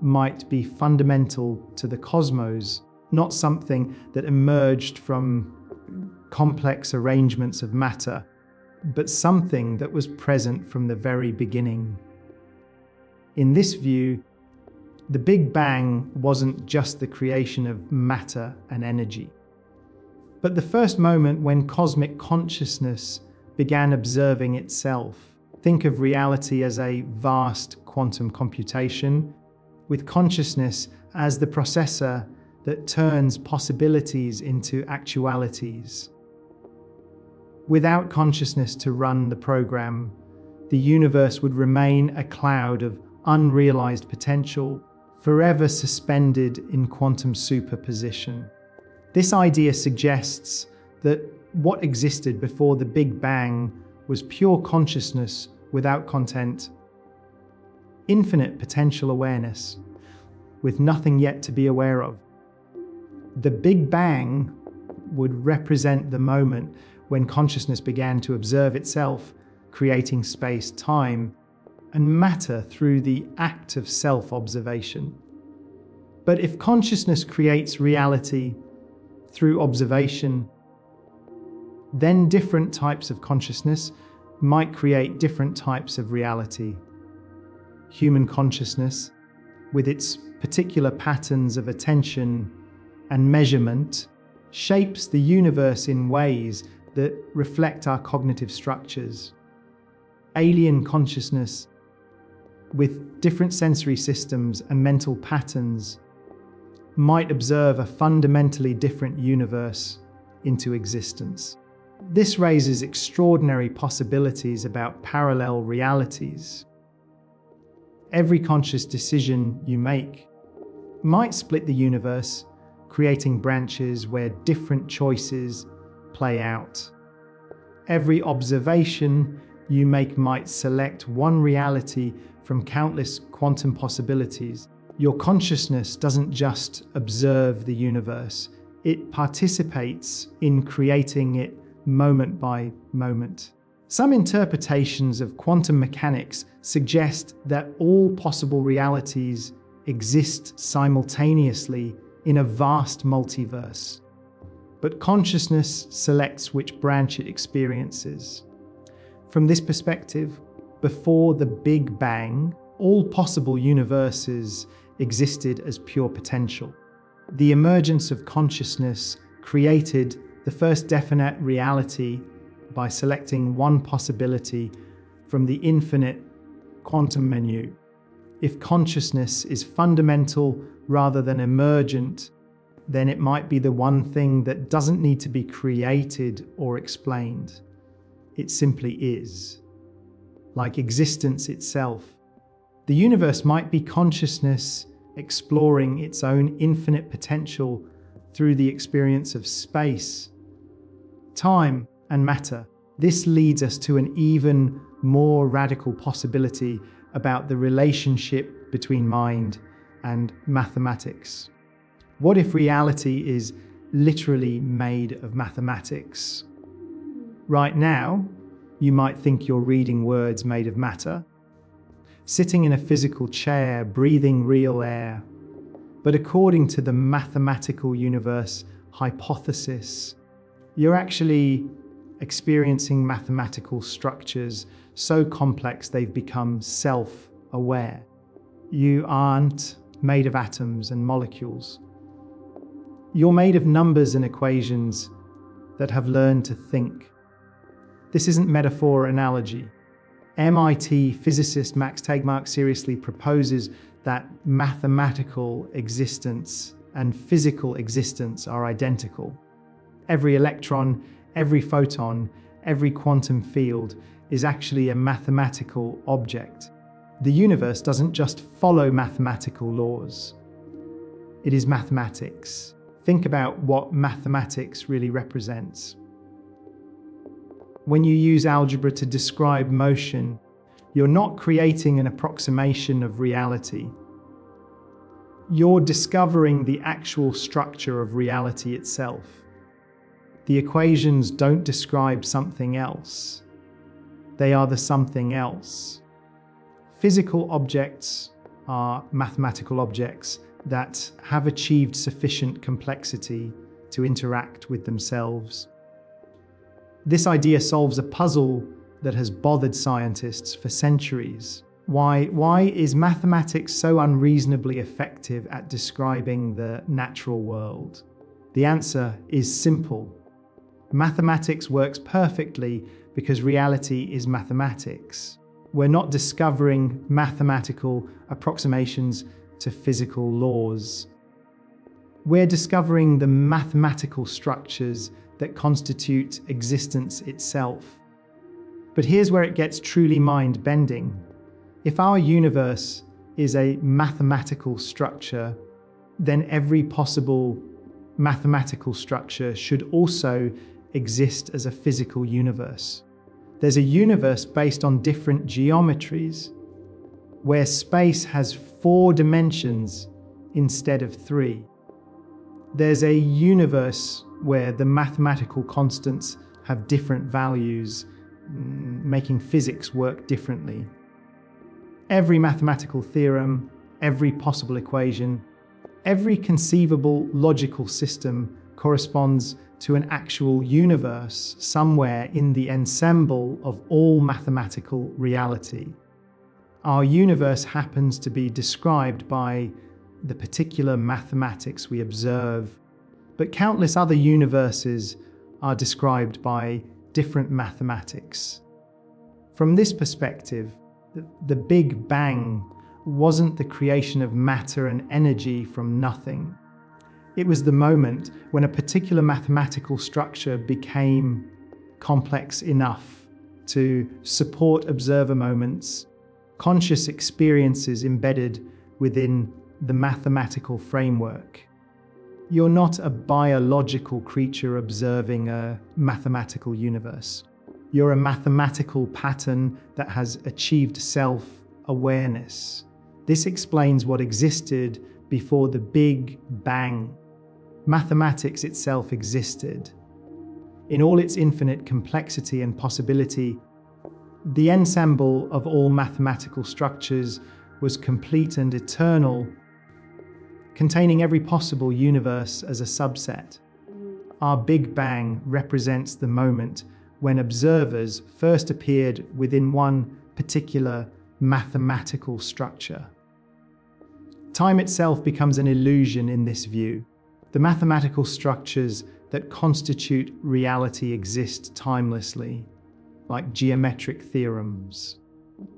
might be fundamental to the cosmos, not something that emerged from complex arrangements of matter, but something that was present from the very beginning. In this view, the Big Bang wasn't just the creation of matter and energy, but the first moment when cosmic consciousness began observing itself. Think of reality as a vast quantum computation, with consciousness as the processor that turns possibilities into actualities. Without consciousness to run the program, the universe would remain a cloud of unrealized potential, forever suspended in quantum superposition. This idea suggests that what existed before the Big Bang was pure consciousness without content, infinite potential awareness, with nothing yet to be aware of. The Big Bang would represent the moment when consciousness began to observe itself, creating space-time and matter through the act of self-observation. But if consciousness creates reality through observation, then different types of consciousness might create different types of reality. Human consciousness, with its particular patterns of attention and measurement, shapes the universe in ways that reflect our cognitive structures. Alien consciousness, with different sensory systems and mental patterns, might observe a fundamentally different universe into existence. This raises extraordinary possibilities about parallel realities. Every conscious decision you make might split the universe, creating branches where different choices play out. Every observation you make might select one reality from countless quantum possibilities. Your consciousness doesn't just observe the universe, It participates in creating it moment by moment. Some interpretations of quantum mechanics suggest that all possible realities exist simultaneously in a vast multiverse, but consciousness selects which branch it experiences. From this perspective, before the Big Bang, all possible universes existed as pure potential. The emergence of consciousness created the first definite reality by selecting one possibility from the infinite quantum menu. If consciousness is fundamental rather than emergent, then it might be the one thing that doesn't need to be created or explained. It simply is. Like existence itself. The universe might be consciousness exploring its own infinite potential through the experience of space, time, and matter. This leads us to an even more radical possibility about the relationship between mind and mathematics. What if reality is literally made of mathematics? Right now, you might think you're reading words made of matter, sitting in a physical chair, breathing real air. But according to the mathematical universe hypothesis, you're actually experiencing mathematical structures so complex they've become self-aware. You aren't made of atoms and molecules. You're made of numbers and equations that have learned to think. This isn't metaphor or analogy. MIT physicist Max Tegmark seriously proposes that mathematical existence and physical existence are identical. Every electron, every photon, every quantum field is actually a mathematical object. The universe doesn't just follow mathematical laws. It is mathematics. Think about what mathematics really represents. When you use algebra to describe motion, you're not creating an approximation of reality. You're discovering the actual structure of reality itself. The equations don't describe something else. They are the something else. Physical objects are mathematical objects that have achieved sufficient complexity to interact with themselves. This idea solves a puzzle that has bothered scientists for centuries. Why is mathematics so unreasonably effective at describing the natural world? The answer is simple. Mathematics works perfectly because reality is mathematics. We're not discovering mathematical approximations to physical laws. We're discovering the mathematical structures that constitute existence itself. But here's where it gets truly mind-bending. If our universe is a mathematical structure, then every possible mathematical structure should also exist as a physical universe. There's a universe based on different geometries, where space has 4 dimensions instead of 3. There's a universe where the mathematical constants have different values, making physics work differently. Every mathematical theorem, every possible equation, every conceivable logical system corresponds to an actual universe somewhere in the ensemble of all mathematical reality. Our universe happens to be described by the particular mathematics we observe, but countless other universes are described by different mathematics. From this perspective, the Big Bang wasn't the creation of matter and energy from nothing. It was the moment when a particular mathematical structure became complex enough to support observer moments, conscious experiences embedded within the mathematical framework. You're not a biological creature observing a mathematical universe. You're a mathematical pattern that has achieved self-awareness. This explains what existed before the Big Bang. mathematics itself existed. In all its infinite complexity and possibility, the ensemble of all mathematical structures was complete and eternal, containing every possible universe as a subset. Our Big Bang represents the moment when observers first appeared within one particular mathematical structure. Time itself becomes an illusion in this view. The mathematical structures that constitute reality exist timelessly, like geometric theorems.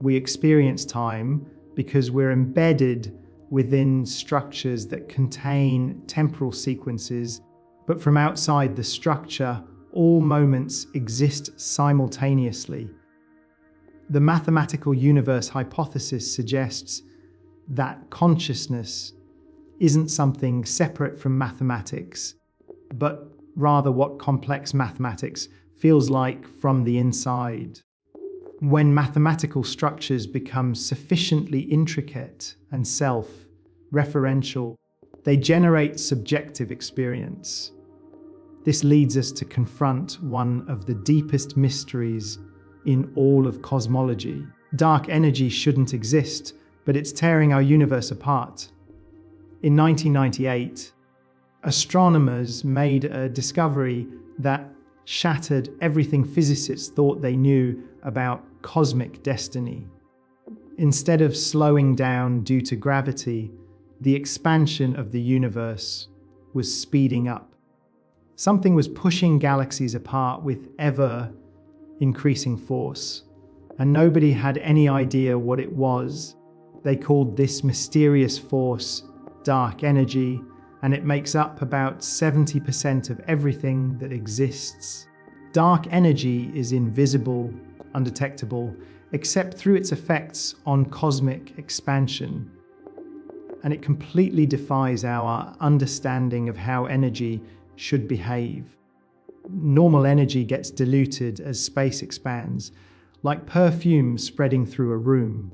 We experience time because we're embedded within structures that contain temporal sequences, but from outside the structure, all moments exist simultaneously. The mathematical universe hypothesis suggests that consciousness isn't something separate from mathematics, but rather what complex mathematics feels like from the inside. When mathematical structures become sufficiently intricate and self-referential, they generate subjective experience. This leads us to confront one of the deepest mysteries in all of cosmology. Dark energy shouldn't exist, but it's tearing our universe apart. In 1998, astronomers made a discovery that shattered everything physicists thought they knew about cosmic destiny. Instead of slowing down due to gravity, the expansion of the universe was speeding up. Something was pushing galaxies apart with ever-increasing force, and nobody had any idea what it was. They called this mysterious force dark energy, and it makes up about 70% of everything that exists. Dark energy is invisible, undetectable, except through its effects on cosmic expansion. And it completely defies our understanding of how energy should behave. Normal energy gets diluted as space expands, like perfume spreading through a room.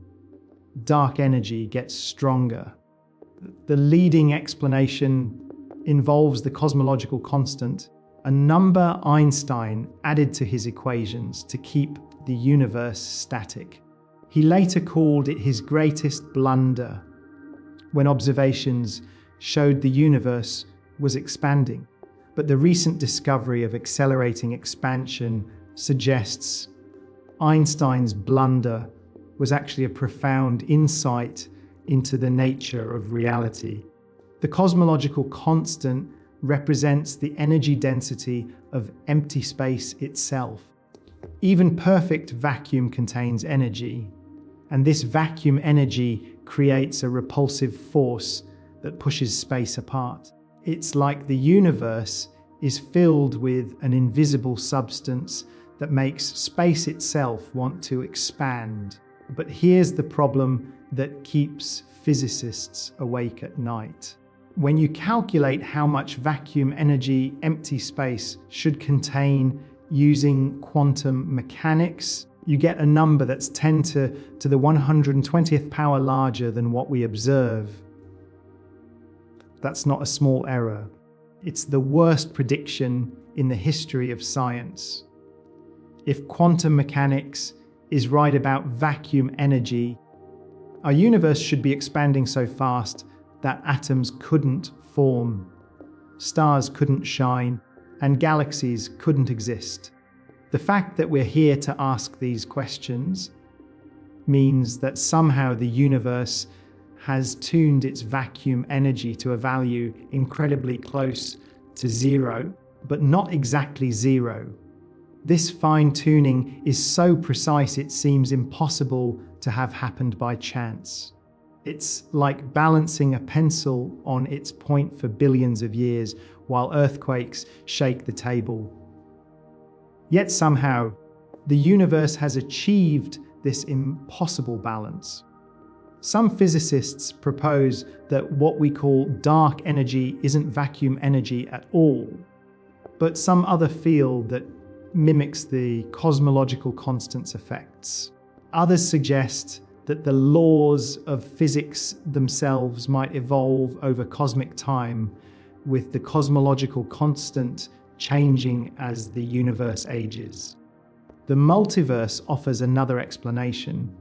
Dark energy gets stronger. The leading explanation involves the cosmological constant, a number Einstein added to his equations to keep the universe static. He later called it his greatest blunder when observations showed the universe was expanding. But the recent discovery of accelerating expansion suggests Einstein's blunder was actually a profound insight into the nature of reality. The cosmological constant represents the energy density of empty space itself. Even perfect vacuum contains energy, and this vacuum energy creates a repulsive force that pushes space apart. It's like the universe is filled with an invisible substance that makes space itself want to expand. But here's the problem that keeps physicists awake at night. When you calculate how much vacuum energy empty space should contain using quantum mechanics, you get a number that's 10 to the 120th power larger than what we observe. That's not a small error. It's the worst prediction in the history of science. If quantum mechanics is right about vacuum energy, our universe should be expanding so fast that atoms couldn't form, stars couldn't shine, and galaxies couldn't exist. The fact that we're here to ask these questions means that somehow the universe has tuned its vacuum energy to a value incredibly close to zero, but not exactly zero. This fine-tuning is so precise it seems impossible to have happened by chance. It's like balancing a pencil on its point for billions of years while earthquakes shake the table. Yet somehow, the universe has achieved this impossible balance. Some physicists propose that what we call dark energy isn't vacuum energy at all, but some other field that mimics the cosmological constant's effects. Others suggest that the laws of physics themselves might evolve over cosmic time, with the cosmological constant changing as the universe ages. The multiverse offers another explanation.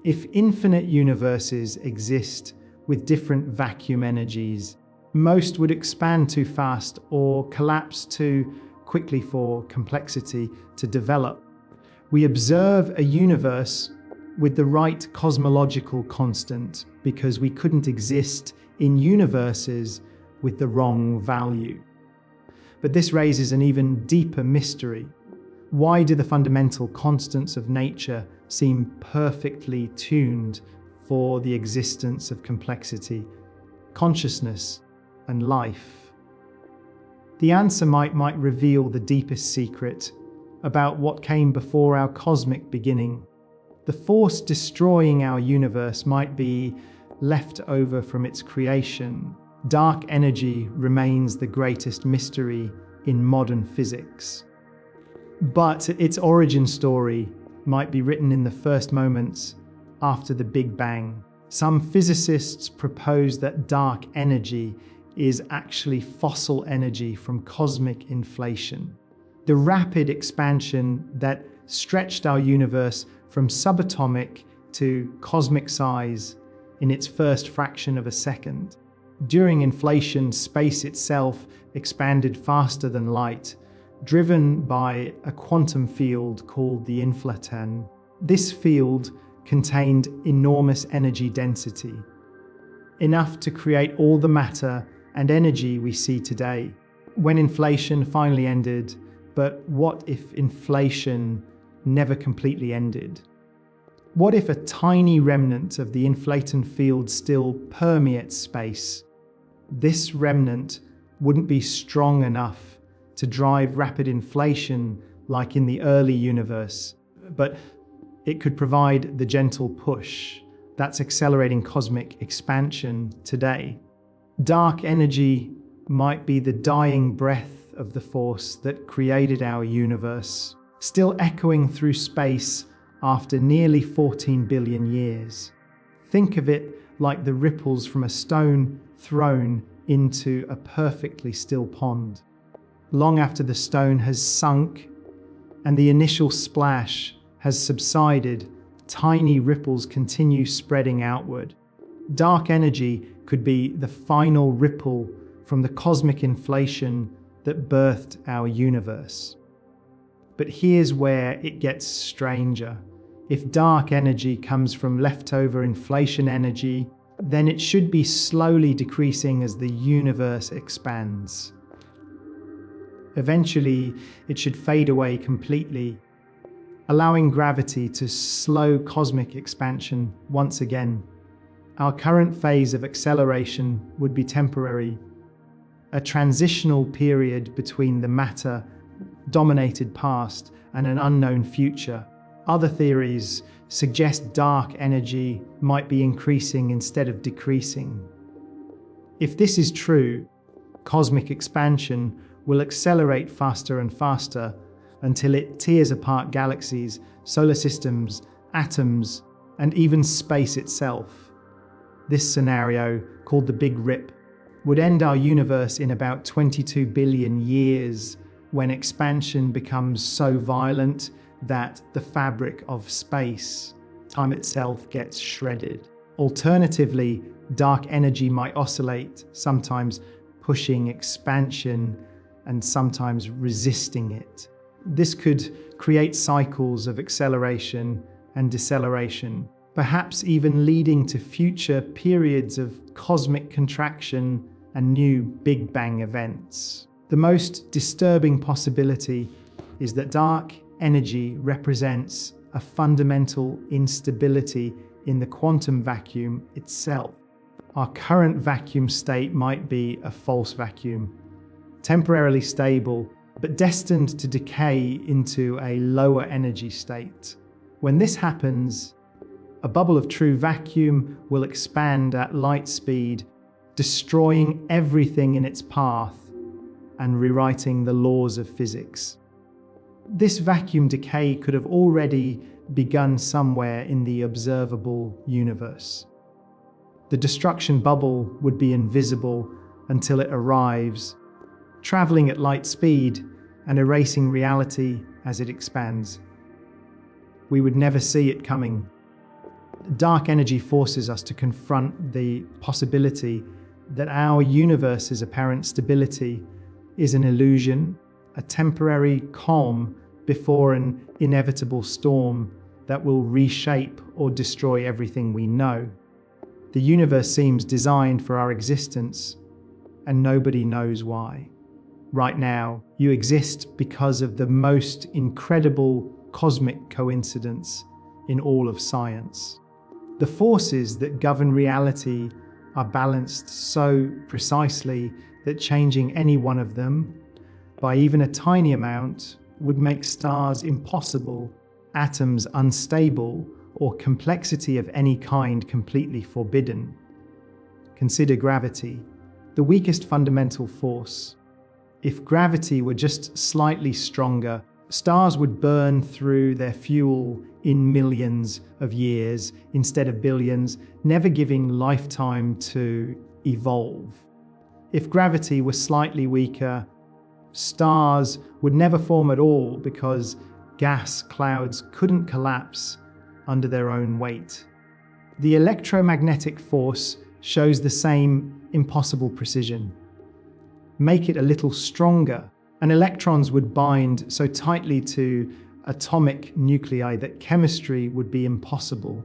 If infinite universes exist with different vacuum energies, most would expand too fast or collapse too quickly for complexity to develop. We observe a universe with the right cosmological constant because we couldn't exist in universes with the wrong value. But this raises an even deeper mystery. Why do the fundamental constants of nature seem perfectly tuned for the existence of complexity, consciousness, and life? The answer might reveal the deepest secret about what came before our cosmic beginning. The force destroying our universe might be left over from its creation. Dark energy remains the greatest mystery in modern physics. But its origin story might be written in the first moments after the Big Bang. Some physicists propose that dark energy is actually fossil energy from cosmic inflation. The rapid expansion that stretched our universe from subatomic to cosmic size in its first fraction of a second. During inflation, space itself expanded faster than light, driven by a quantum field called the inflaton. This field contained enormous energy density, enough to create all the matter and energy we see today. When inflation finally ended, but what if inflation never completely ended? What if a tiny remnant of the inflaton field still permeates space? This remnant wouldn't be strong enough to drive rapid inflation like in the early universe, but it could provide the gentle push that's accelerating cosmic expansion today. Dark energy might be the dying breath of the force that created our universe, still echoing through space after nearly 14 billion years. Think of it like the ripples from a stone thrown into a perfectly still pond. Long after the stone has sunk and the initial splash has subsided, tiny ripples continue spreading outward. Dark energy could be the final ripple from the cosmic inflation that birthed our universe. But here's where it gets stranger. If dark energy comes from leftover inflation energy, then it should be slowly decreasing as the universe expands. Eventually, it should fade away completely, allowing gravity to slow cosmic expansion once again. Our current phase of acceleration would be temporary, a transitional period between the matter-dominated past and an unknown future. Other theories suggest dark energy might be increasing instead of decreasing. If this is true, cosmic expansion will accelerate faster and faster until it tears apart galaxies, solar systems, atoms, and even space itself. This scenario, called the Big Rip, would end our universe in about 22 billion years, when expansion becomes so violent that the fabric of space, time itself, gets shredded. Alternatively, dark energy might oscillate, sometimes pushing expansion and sometimes resisting it. This could create cycles of acceleration and deceleration, perhaps even leading to future periods of cosmic contraction and new Big Bang events. The most disturbing possibility is that dark energy represents a fundamental instability in the quantum vacuum itself. Our current vacuum state might be a false vacuum, temporarily stable, but destined to decay into a lower energy state. When this happens, a bubble of true vacuum will expand at light speed, destroying everything in its path and rewriting the laws of physics. This vacuum decay could have already begun somewhere in the observable universe. The destruction bubble would be invisible, until it arrives, traveling at light speed and erasing reality as it expands. We would never see it coming. Dark energy forces us to confront the possibility that our universe's apparent stability is an illusion, a temporary calm before an inevitable storm that will reshape or destroy everything we know. The universe seems designed for our existence, and nobody knows why. Right now, you exist because of the most incredible cosmic coincidence in all of science. The forces that govern reality are balanced so precisely that changing any one of them, by even a tiny amount, would make stars impossible, atoms unstable, or complexity of any kind completely forbidden. Consider gravity, the weakest fundamental force. If gravity were just slightly stronger, stars would burn through their fuel in millions of years instead of billions, never giving lifetime to evolve. If gravity was slightly weaker, stars would never form at all because gas clouds couldn't collapse under their own weight. The electromagnetic force shows the same impossible precision. Make it a little stronger, and electrons would bind so tightly to atomic nuclei that chemistry would be impossible.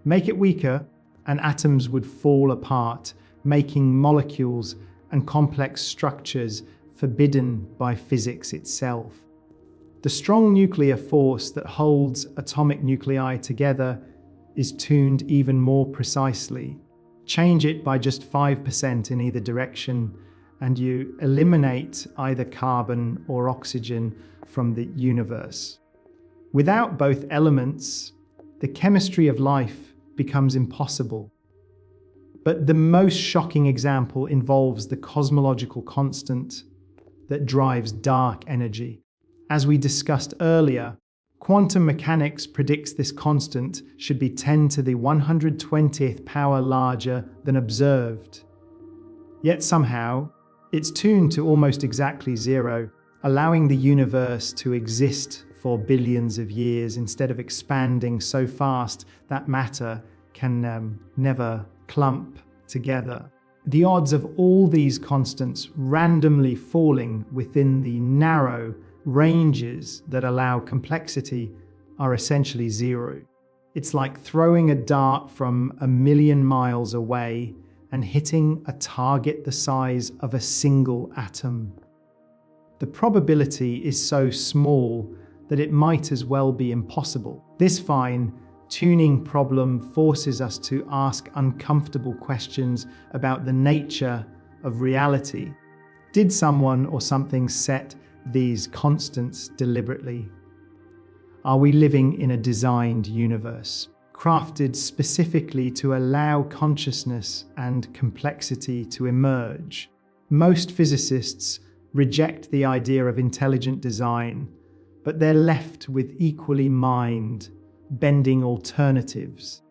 Make it weaker, and atoms would fall apart, making molecules and complex structures forbidden by physics itself. The strong nuclear force that holds atomic nuclei together is tuned even more precisely. Change it by just 5% in either direction, and you eliminate either carbon or oxygen from the universe. Without both elements, the chemistry of life becomes impossible. But the most shocking example involves the cosmological constant that drives dark energy. As we discussed earlier, quantum mechanics predicts this constant should be 10 to the 120th power larger than observed. Yet somehow, it's tuned to almost exactly zero, allowing the universe to exist for billions of years instead of expanding so fast that matter can never clump together. The odds of all these constants randomly falling within the narrow ranges that allow complexity are essentially zero. It's like throwing a dart from 1,000,000 miles away and hitting a target the size of a single atom. The probability is so small that it might as well be impossible. This fine-tuning problem forces us to ask uncomfortable questions about the nature of reality. Did someone or something set these constants deliberately? Are we living in a designed universe, crafted specifically to allow consciousness and complexity to emerge? Most physicists reject the idea of intelligent design, but they're left with equally mind-bending alternatives.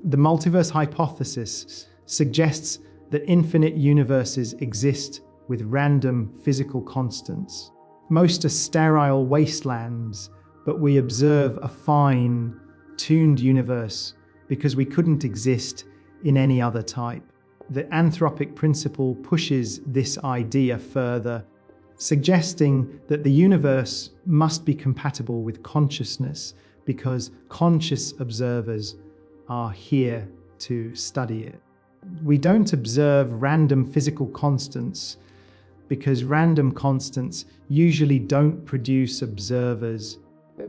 The multiverse hypothesis suggests that infinite universes exist with random physical constants. Most are sterile wastelands, but we observe a fine-tuned universe because we couldn't exist in any other type. The anthropic principle pushes this idea further, suggesting that the universe must be compatible with consciousness because conscious observers are here to study it. We don't observe random physical constants because random constants usually don't produce observers.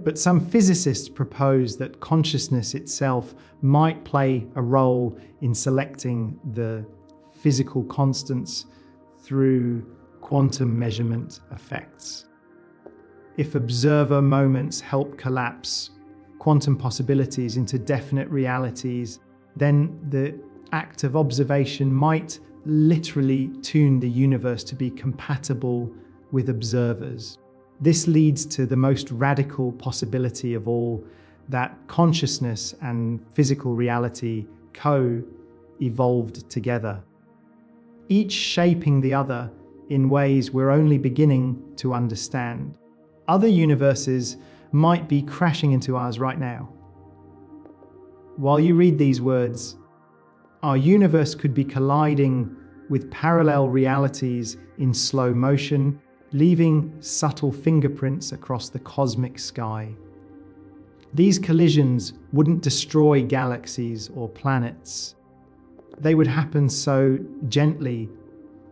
But some physicists propose that consciousness itself might play a role in selecting the physical constants through quantum measurement effects. If observer moments help collapse quantum possibilities into definite realities, then the act of observation might literally tune the universe to be compatible with observers. This leads to the most radical possibility of all, that consciousness and physical reality co-evolved together. each shaping the other in ways we're only beginning to understand. Other universes might be crashing into ours right now. While you read these words, our universe could be colliding with parallel realities in slow motion, leaving subtle fingerprints across the cosmic sky. These collisions wouldn't destroy galaxies or planets. They would happen so gently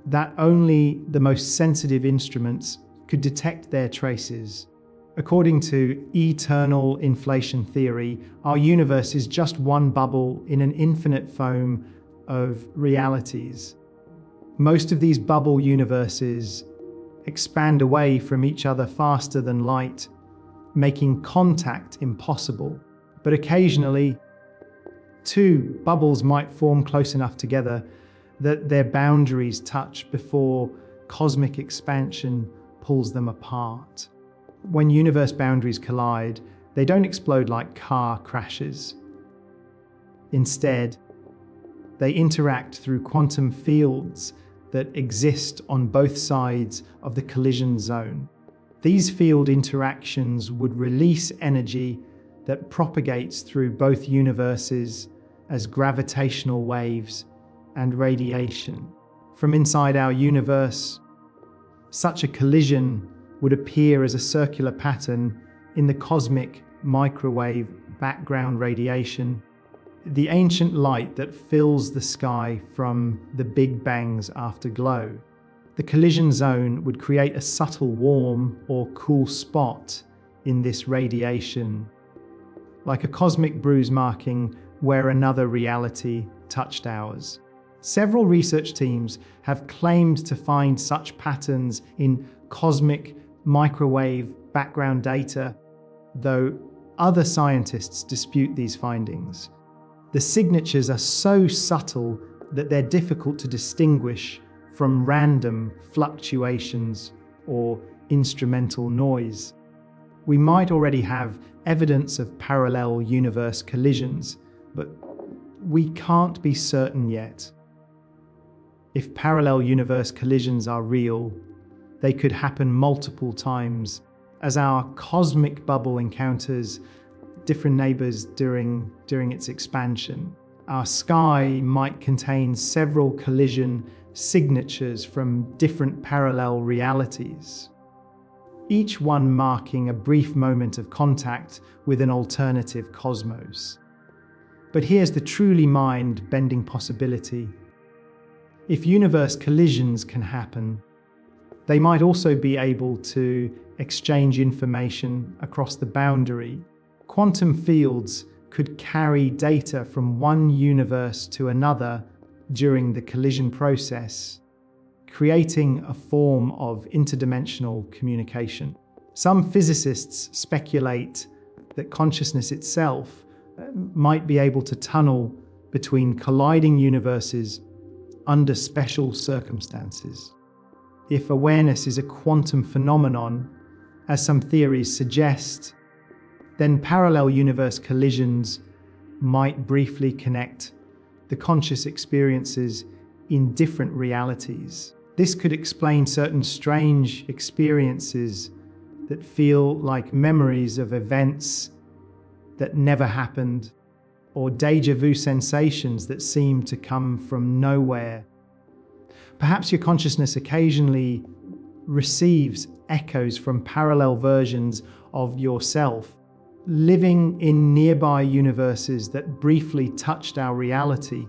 that only the most sensitive instruments could detect their traces. According to eternal inflation theory, our universe is just one bubble in an infinite foam of realities. Most of these bubble universes expand away from each other faster than light, making contact impossible. But occasionally, two bubbles might form close enough together that their boundaries touch before cosmic expansion pulls them apart. When universe boundaries collide, they don't explode like car crashes. Instead, they interact through quantum fields that exist on both sides of the collision zone. These field interactions would release energy that propagates through both universes as gravitational waves and radiation. From inside our universe, such a collision would appear as a circular pattern in the cosmic microwave background radiation, the ancient light that fills the sky from the Big Bang's afterglow. The collision zone would create a subtle warm or cool spot in this radiation, like a cosmic bruise marking where another reality touched ours. Several research teams have claimed to find such patterns in cosmic microwave background data, though other scientists dispute these findings. The signatures are so subtle that they're difficult to distinguish from random fluctuations or instrumental noise. We might already have evidence of parallel universe collisions, but we can't be certain yet. If parallel universe collisions are real, they could happen multiple times as our cosmic bubble encounters different neighbors during its expansion. Our sky might contain several collision signatures from different parallel realities, each one marking a brief moment of contact with an alternative cosmos. But here's the truly mind-bending possibility. If universe collisions can happen, they might also be able to exchange information across the boundary. Quantum fields could carry data from one universe to another during the collision process, creating a form of interdimensional communication. Some physicists speculate that consciousness itself might be able to tunnel between colliding universes under special circumstances. If awareness is a quantum phenomenon, as some theories suggest, then parallel universe collisions might briefly connect the conscious experiences in different realities. This could explain certain strange experiences that feel like memories of events that never happened, or déjà vu sensations that seem to come from nowhere. Perhaps your consciousness occasionally receives echoes from parallel versions of yourself, living in nearby universes that briefly touched our reality.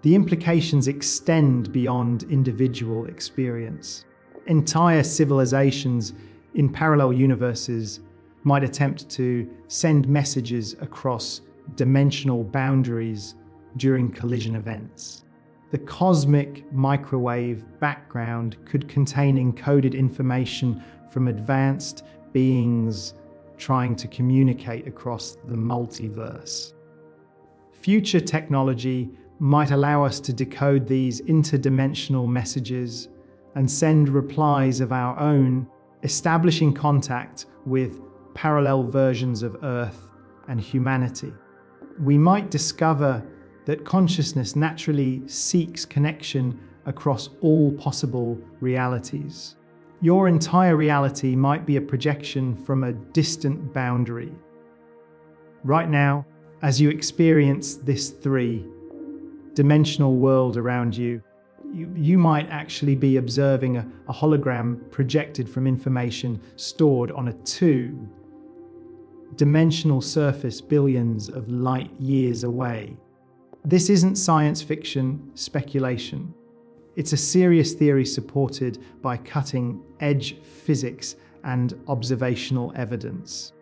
The implications extend beyond individual experience. Entire civilizations in parallel universes might attempt to send messages across dimensional boundaries during collision events. The cosmic microwave background could contain encoded information from advanced beings trying to communicate across the multiverse. Future technology might allow us to decode these interdimensional messages and send replies of our own, establishing contact with parallel versions of Earth and humanity. We might discover that consciousness naturally seeks connection across all possible realities. Your entire reality might be a projection from a distant boundary. Right now, as you experience this three-dimensional world around you, you might actually be observing a hologram projected from information stored on a two-dimensional surface billions of light years away. This isn't science fiction speculation. It's a serious theory supported by cutting-edge physics and observational evidence.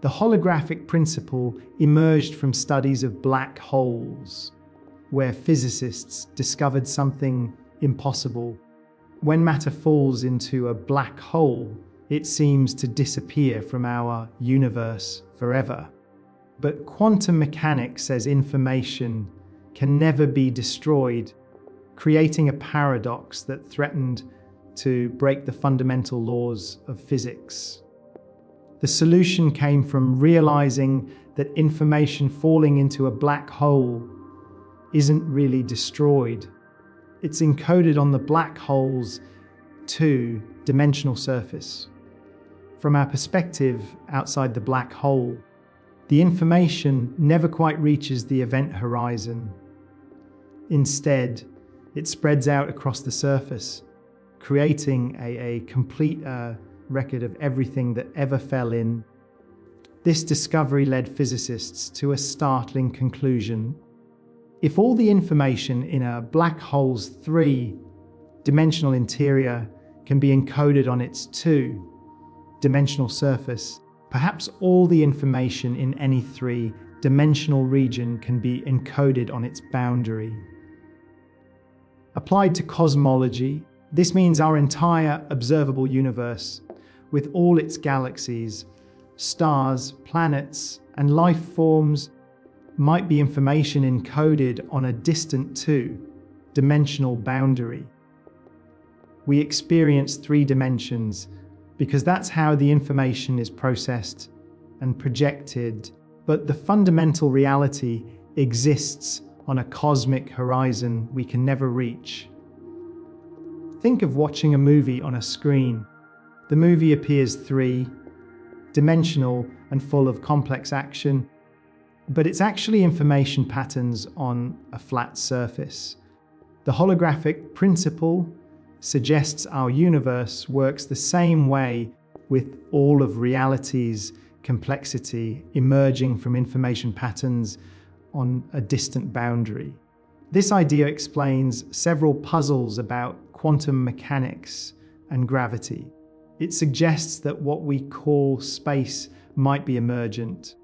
The holographic principle emerged from studies of black holes, where physicists discovered something impossible. When matter falls into a black hole, it seems to disappear from our universe forever. But quantum mechanics says information can never be destroyed, creating a paradox that threatened to break the fundamental laws of physics. The solution came from realizing that information falling into a black hole isn't really destroyed. It's encoded on the black hole's two-dimensional surface. From our perspective outside the black hole, the information never quite reaches the event horizon. Instead, it spreads out across the surface, creating a complete record of everything that ever fell in. This discovery led physicists to a startling conclusion. If all the information in a black hole's three-dimensional interior can be encoded on its two-dimensional surface, perhaps all the information in any three-dimensional region can be encoded on its boundary. Applied to cosmology, this means our entire observable universe, with all its galaxies, stars, planets, and life forms, might be information encoded on a distant two-dimensional boundary. We experience three dimensions because that's how the information is processed and projected, but the fundamental reality exists on a cosmic horizon we can never reach. Think of watching a movie on a screen. The movie appears three-dimensional and full of complex action, but it's actually information patterns on a flat surface. The holographic principle suggests our universe works the same way, with all of reality's complexity emerging from information patterns on a distant boundary. This idea explains several puzzles about quantum mechanics and gravity. It suggests that what we call space might be emergent,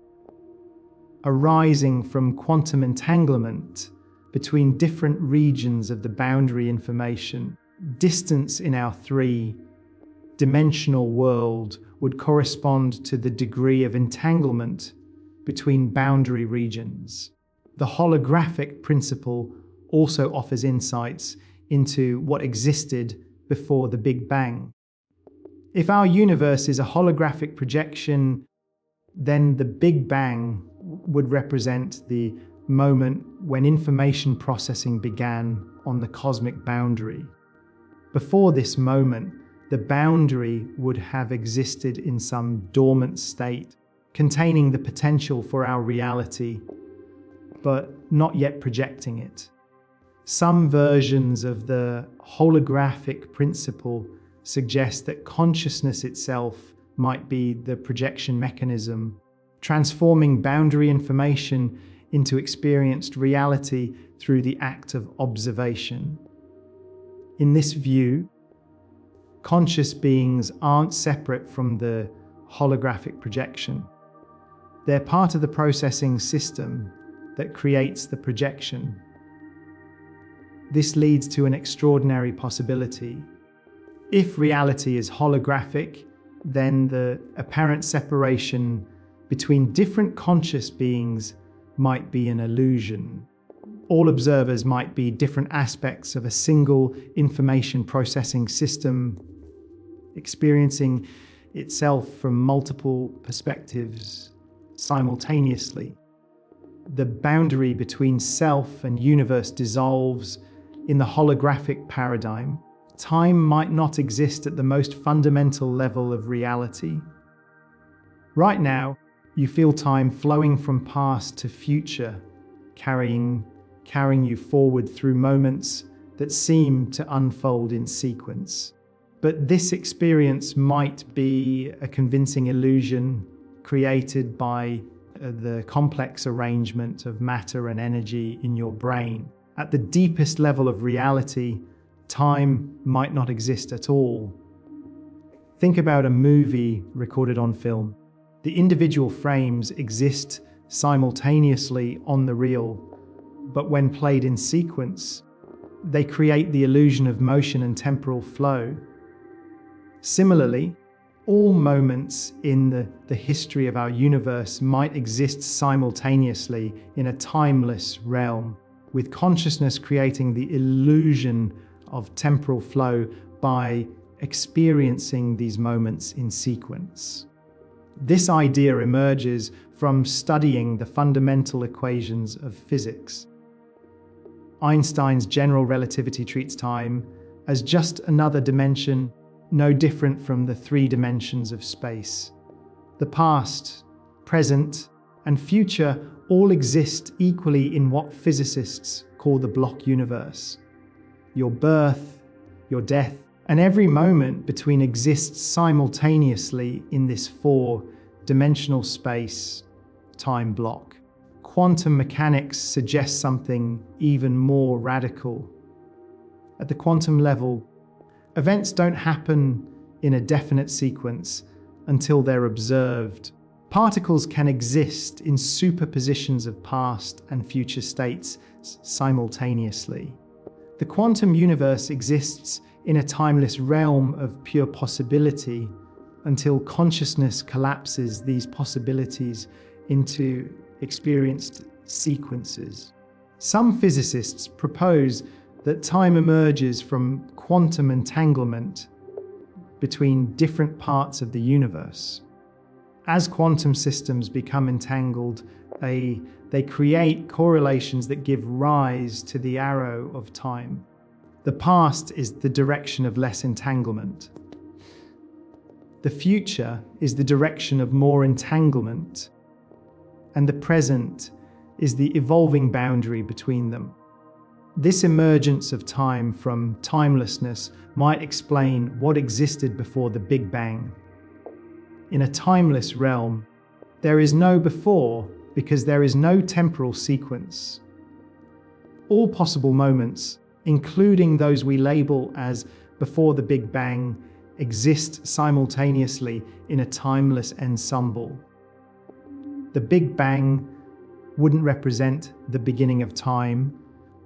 arising from quantum entanglement between different regions of the boundary information. Distance in our three-dimensional world would correspond to the degree of entanglement between boundary regions. The holographic principle also offers insights into what existed before the Big Bang. If our universe is a holographic projection, then the Big Bang would represent the moment when information processing began on the cosmic boundary. Before this moment, the boundary would have existed in some dormant state, containing the potential for our reality, but not yet projecting it. Some versions of the holographic principle suggest that consciousness itself might be the projection mechanism, transforming boundary information into experienced reality through the act of observation. In this view, conscious beings aren't separate from the holographic projection. They're part of the processing system that creates the projection. This leads to an extraordinary possibility. If reality is holographic, then the apparent separation between different conscious beings might be an illusion. All observers might be different aspects of a single information processing system, experiencing itself from multiple perspectives simultaneously. The boundary between self and universe dissolves, in the holographic paradigm, time might not exist at the most fundamental level of reality. Right now, you feel time flowing from past to future, carrying you forward through moments that seem to unfold in sequence. But this experience might be a convincing illusion created by the complex arrangement of matter and energy in your brain. At the deepest level of reality, time might not exist at all. Think about a movie recorded on film. The individual frames exist simultaneously on the reel, but when played in sequence, they create the illusion of motion and temporal flow. Similarly, all moments in the history of our universe might exist simultaneously in a timeless realm, with consciousness creating the illusion of temporal flow by experiencing these moments in sequence. This idea emerges from studying the fundamental equations of physics. Einstein's general relativity treats time as just another dimension, no different from the three dimensions of space. The past, present, and future all exist equally in what physicists call the block universe. Your birth, your death, and every moment between exists simultaneously in this four-dimensional space-time block. Quantum mechanics suggests something even more radical. At the quantum level, events don't happen in a definite sequence until they're observed. Particles can exist in superpositions of past and future states simultaneously. The quantum universe exists in a timeless realm of pure possibility until consciousness collapses these possibilities into experienced sequences. Some physicists propose that time emerges from quantum entanglement between different parts of the universe. As quantum systems become entangled, they create correlations that give rise to the arrow of time. The past is the direction of less entanglement. The future is the direction of more entanglement, and the present is the evolving boundary between them. This emergence of time from timelessness might explain what existed before the Big Bang. In a timeless realm, there is no before because there is no temporal sequence. All possible moments, including those we label as before the Big Bang, exist simultaneously in a timeless ensemble. The Big Bang wouldn't represent the beginning of time,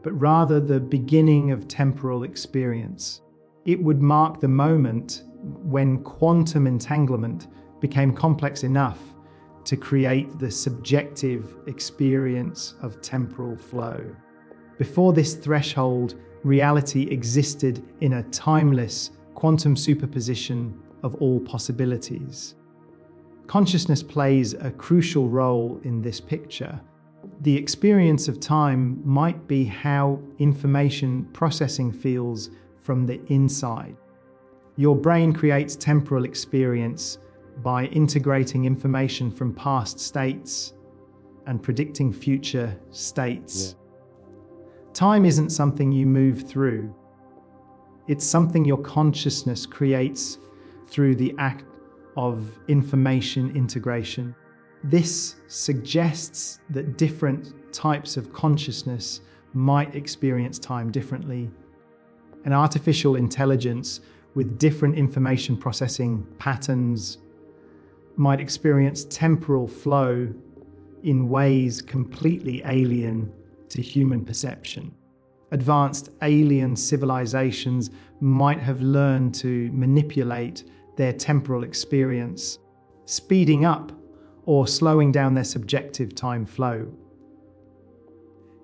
but rather the beginning of temporal experience. It would mark the moment when quantum entanglement became complex enough to create the subjective experience of temporal flow. Before this threshold, reality existed in a timeless quantum superposition of all possibilities. Consciousness plays a crucial role in this picture. The experience of time might be how information processing feels from the inside. Your brain creates temporal experience by integrating information from past states and predicting future states. Time isn't something you move through. It's something your consciousness creates through the act of information integration. This suggests that different types of consciousness might experience time differently. An artificial intelligence with different information processing patterns might experience temporal flow in ways completely alien to human perception. Advanced alien civilizations might have learned to manipulate their temporal experience, speeding up or slowing down their subjective time flow.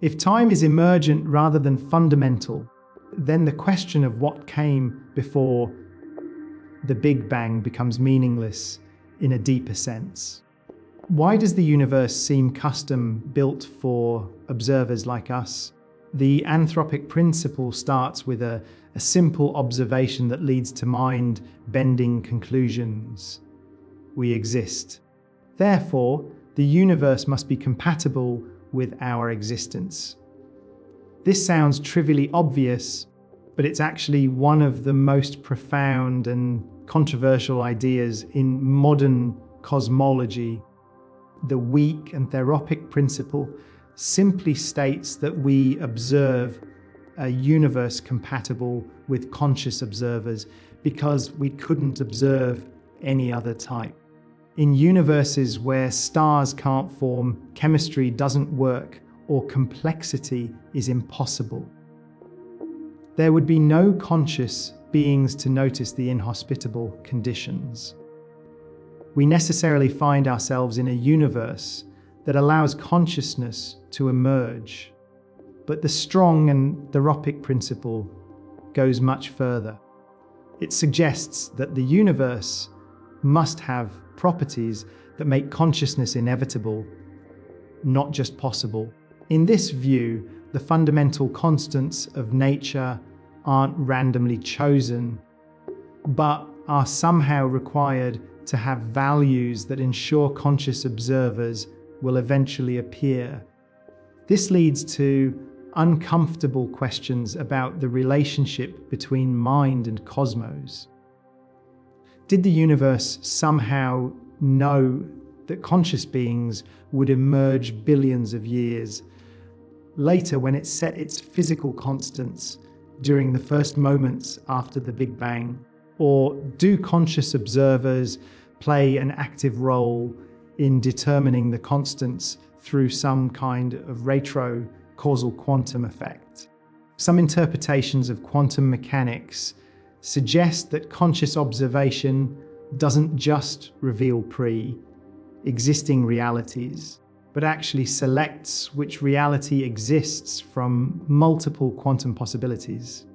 If time is emergent rather than fundamental, then the question of what came before the Big Bang becomes meaningless in a deeper sense. Why does the universe seem custom built for observers like us? The anthropic principle starts with a simple observation that leads to mind-bending conclusions. We exist. Therefore, the universe must be compatible with our existence. This sounds trivially obvious, but it's actually one of the most profound and controversial ideas in modern cosmology. The weak anthropic principle simply states that we observe a universe compatible with conscious observers because we couldn't observe any other type. In universes where stars can't form, chemistry doesn't work, or complexity is impossible, there would be no conscious beings to notice the inhospitable conditions. We necessarily find ourselves in a universe that allows consciousness to emerge. But the strong anthropic principle goes much further. It suggests that the universe must have properties that make consciousness inevitable, not just possible. In this view, the fundamental constants of nature aren't randomly chosen, but are somehow required to have values that ensure conscious observers will eventually appear. This leads to uncomfortable questions about the relationship between mind and cosmos. Did the universe somehow know that conscious beings would emerge billions of years later when it set its physical constants during the first moments after the Big Bang? Or do conscious observers play an active role in determining the constants through some kind of retro-causal quantum effect? Some interpretations of quantum mechanics suggest that conscious observation doesn't just reveal pre-existing realities, but actually selects which reality exists from multiple quantum possibilities.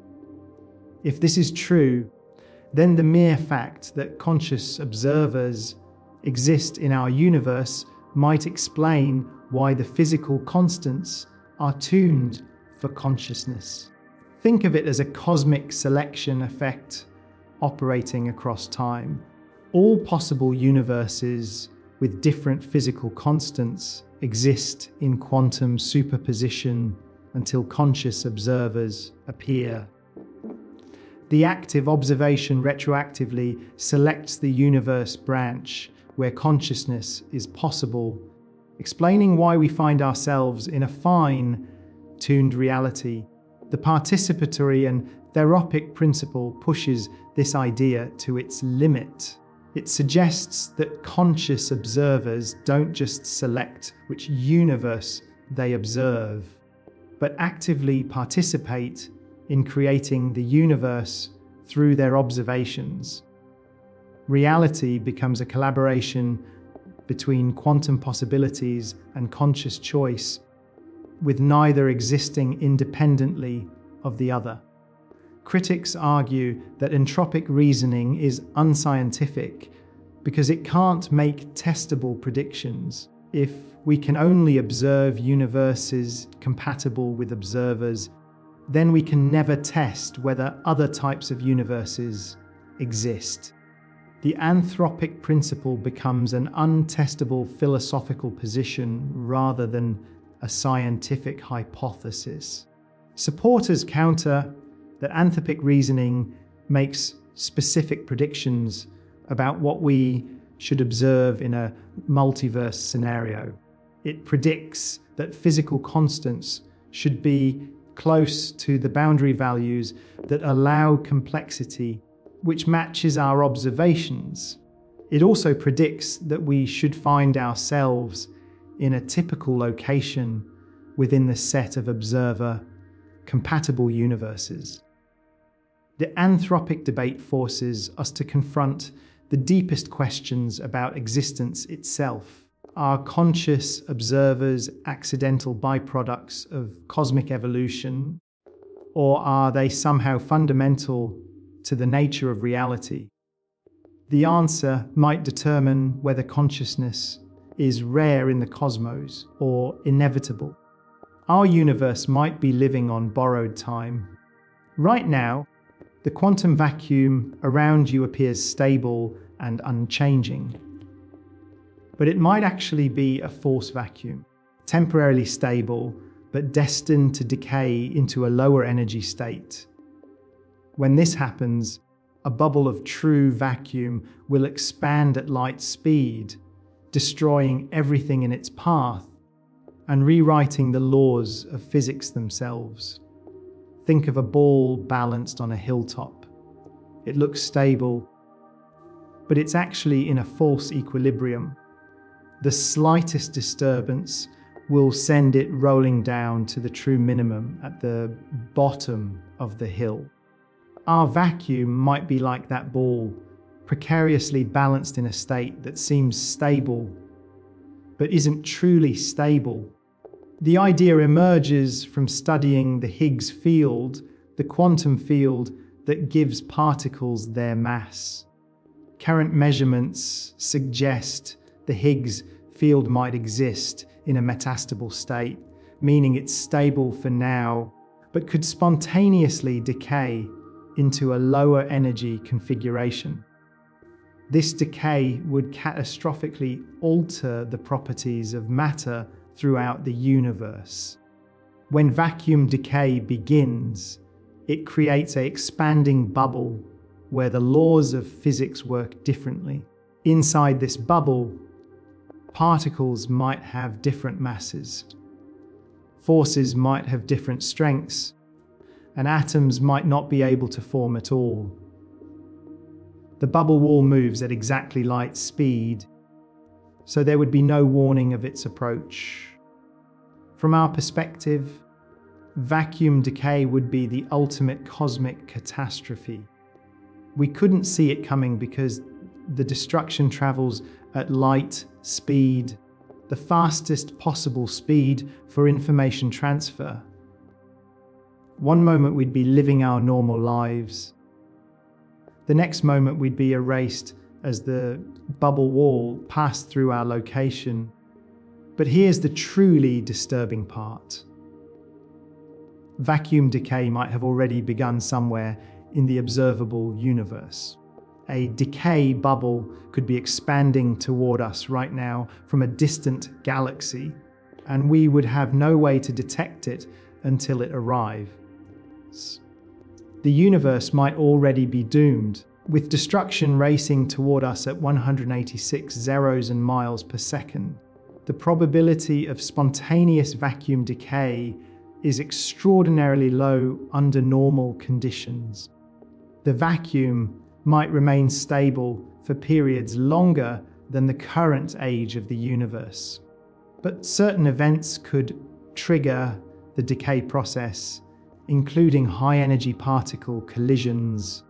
If this is true, then the mere fact that conscious observers exist in our universe might explain why the physical constants are tuned for consciousness. Think of it as a cosmic selection effect operating across time. All possible universes with different physical constants exist in quantum superposition until conscious observers appear. The active observation retroactively selects the universe branch where consciousness is possible, explaining why we find ourselves in a fine-tuned reality. The participatory and anthropic principle pushes this idea to its limit. It suggests that conscious observers don't just select which universe they observe, but actively participate in creating the universe through their observations. Reality becomes a collaboration between quantum possibilities and conscious choice, with neither existing independently of the other. Critics argue that entropic reasoning is unscientific because it can't make testable predictions. If we can only observe universes compatible with observers, then we can never test whether other types of universes exist. The anthropic principle becomes an untestable philosophical position rather than a scientific hypothesis. Supporters counter that anthropic reasoning makes specific predictions about what we should observe in a multiverse scenario. It predicts that physical constants should be close to the boundary values that allow complexity, which matches our observations. It also predicts that we should find ourselves in a typical location within the set of observer-compatible universes. The anthropic debate forces us to confront the deepest questions about existence itself. Are conscious observers accidental byproducts of cosmic evolution, or are they somehow fundamental to the nature of reality? The answer might determine whether consciousness is rare in the cosmos or inevitable. our universe might be living on borrowed time. Right now, the quantum vacuum around you appears stable and unchanging. But it might actually be a force vacuum, temporarily stable, but destined to decay into a lower energy state. When this happens, a bubble of true vacuum will expand at light speed, destroying everything in its path and rewriting the laws of physics themselves. Think of a ball balanced on a hilltop. It looks stable, but it's actually in a false equilibrium. The slightest disturbance will send it rolling down to the true minimum at the bottom of the hill. Our vacuum might be like that ball, precariously balanced in a state that seems stable, but isn't truly stable. The idea emerges from studying the Higgs field, the quantum field that gives particles their mass. Current measurements suggest the Higgs field might exist in a metastable state, meaning it's stable for now, but could spontaneously decay into a lower energy configuration. This decay would catastrophically alter the properties of matter throughout the universe. When vacuum decay begins, it creates an expanding bubble where the laws of physics work differently. Inside this bubble, particles might have different masses. Forces might have different strengths, and atoms might not be able to form at all. The bubble wall moves at exactly light speed, so there would be no warning of its approach. From our perspective, vacuum decay would be the ultimate cosmic catastrophe. We couldn't see it coming because the destruction travels at light speed, the fastest possible speed for information transfer. One moment we'd be living our normal lives. The next moment we'd be erased as the bubble wall passed through our location. But here's the truly disturbing part. Vacuum decay might have already begun somewhere in the observable universe. A decay bubble could be expanding toward us right now from a distant galaxy, and we would have no way to detect it until it arrives. The universe might already be doomed, with destruction racing toward us at 186 zeros and miles per second. The probability of spontaneous vacuum decay is extraordinarily low under normal conditions. The vacuum might remain stable for periods longer than the current age of the universe. But certain events could trigger the decay process, including high-energy particle collisions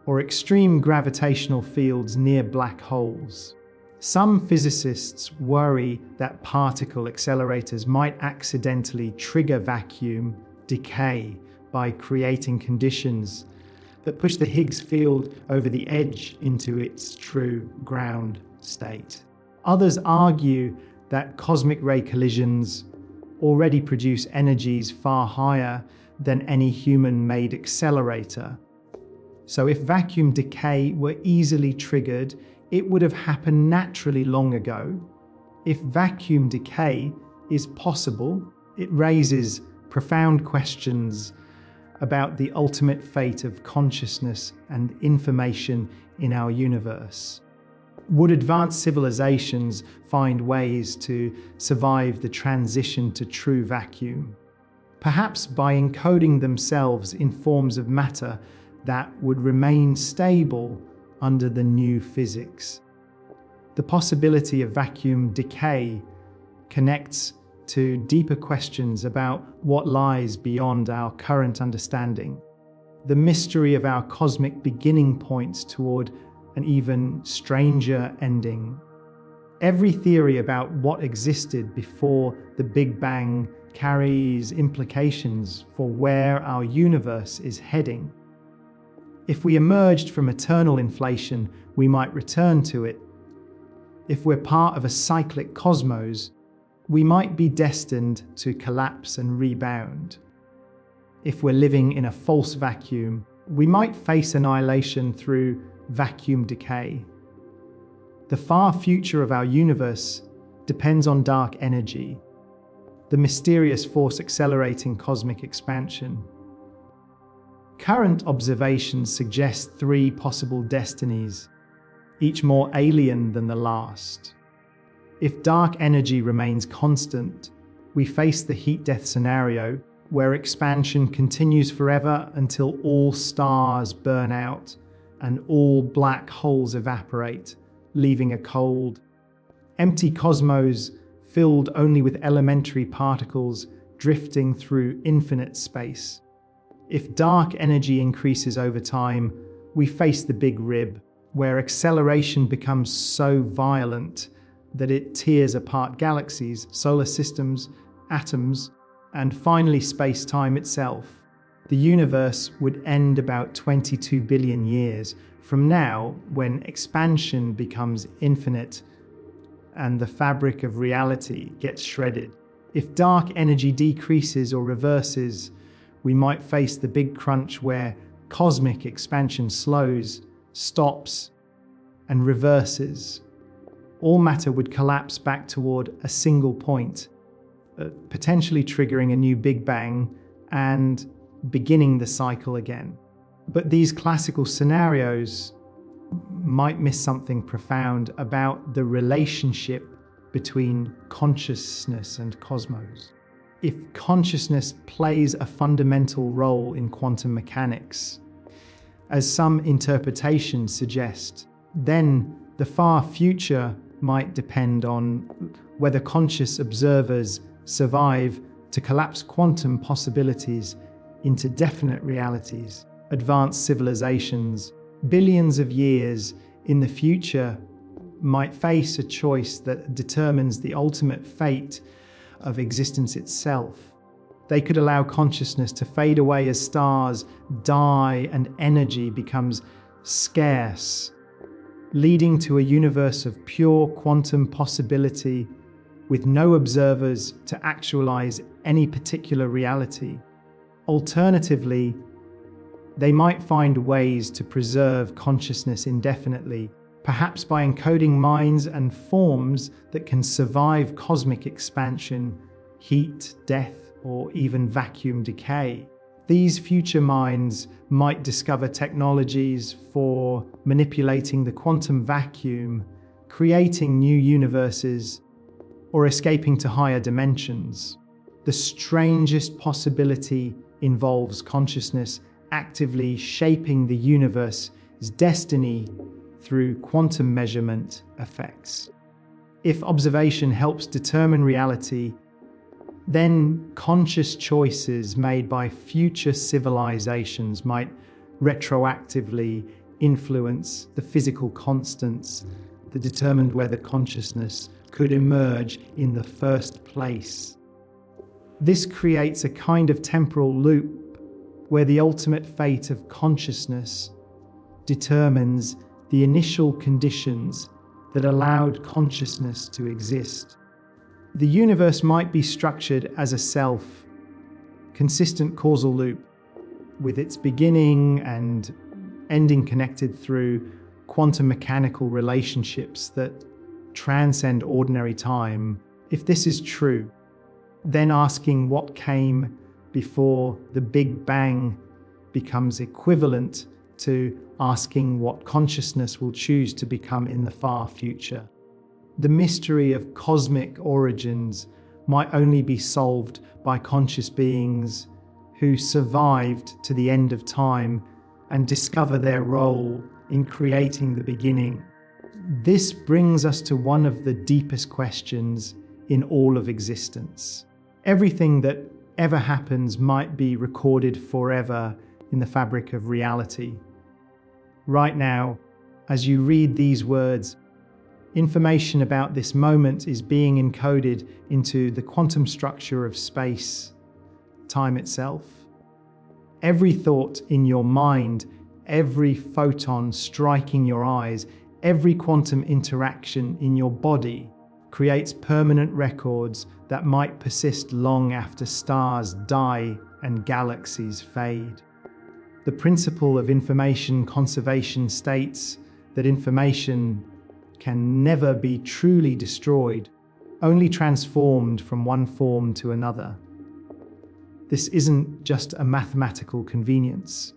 or extreme gravitational fields near black holes. Some physicists worry that particle accelerators might accidentally trigger vacuum decay by creating conditions that push the Higgs field over the edge into its true ground state. Others argue that cosmic ray collisions already produce energies far higher than any human-made accelerator. So if vacuum decay were easily triggered, it would have happened naturally long ago. If vacuum decay is possible, it raises profound questions about the ultimate fate of consciousness and information in our universe. Would advanced civilizations find ways to survive the transition to true vacuum? Perhaps by encoding themselves in forms of matter that would remain stable under the new physics. The possibility of vacuum decay connects to deeper questions about what lies beyond our current understanding. The mystery of our cosmic beginning points toward an even stranger ending. Every theory about what existed before the Big Bang carries implications for where our universe is heading. If we emerged from eternal inflation, we might return to it. If we're part of a cyclic cosmos, we might be destined to collapse and rebound. If we're living in a false vacuum, we might face annihilation through vacuum decay. The far future of our universe depends on dark energy, the mysterious force accelerating cosmic expansion. Current observations suggest three possible destinies, each more alien than the last. If dark energy remains constant, we face the heat death scenario, where expansion continues forever until all stars burn out and all black holes evaporate, leaving a cold, empty cosmos filled only with elementary particles drifting through infinite space. If dark energy increases over time, we face the Big Rib, where acceleration becomes so violent that it tears apart galaxies, solar systems, atoms, and finally space-time itself. The universe would end about 22 billion years from now, when expansion becomes infinite and the fabric of reality gets shredded. If dark energy decreases or reverses, we might face the big crunch where cosmic expansion slows, stops, and reverses. All matter would collapse back toward a single point, potentially triggering a new Big Bang and beginning the cycle again. But these classical scenarios might miss something profound about the relationship between consciousness and cosmos. If consciousness plays a fundamental role in quantum mechanics, as some interpretations suggest, then the far future might depend on whether conscious observers survive to collapse quantum possibilities into definite realities. Advanced civilizations, billions of years in the future, might face a choice that determines the ultimate fate of existence itself. They could allow consciousness to fade away as stars die and energy becomes scarce, leading to a universe of pure quantum possibility with no observers to actualize any particular reality. Alternatively, they might find ways to preserve consciousness indefinitely, perhaps by encoding minds and forms that can survive cosmic expansion, heat, death, or even vacuum decay. These future minds might discover technologies for manipulating the quantum vacuum, creating new universes, or escaping to higher dimensions. The strangest possibility involves consciousness actively shaping the universe's destiny through quantum measurement effects. If observation helps determine reality, then conscious choices made by future civilizations might retroactively influence the physical constants that determined whether consciousness could emerge in the first place. This creates a kind of temporal loop where the ultimate fate of consciousness determines the initial conditions that allowed consciousness to exist. The universe might be structured as a self-consistent causal loop, with its beginning and ending connected through quantum mechanical relationships that transcend ordinary time. If this is true, then asking what came before the Big Bang becomes equivalent to asking what consciousness will choose to become in the far future. The mystery of cosmic origins might only be solved by conscious beings who survived to the end of time and discover their role in creating the beginning. This brings us to one of the deepest questions in all of existence. Everything that ever happens might be recorded forever in the fabric of reality. Right now, as you read these words, information about this moment is being encoded into the quantum structure of space, time itself. Every thought in your mind, every photon striking your eyes, every quantum interaction in your body creates permanent records that might persist long after stars die and galaxies fade. The principle of information conservation states that information can never be truly destroyed, only transformed from one form to another. This isn't just a mathematical convenience.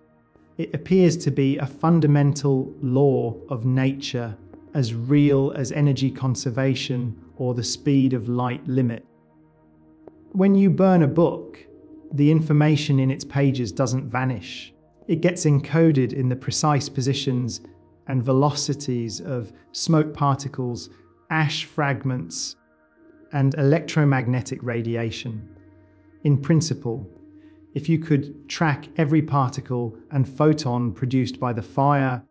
It appears to be a fundamental law of nature, as real as energy conservation or the speed of light limit. When you burn a book, the information in its pages doesn't vanish. It gets encoded in the precise positions and velocities of smoke particles, ash fragments, and electromagnetic radiation. In principle, if you could track every particle and photon produced by the fire,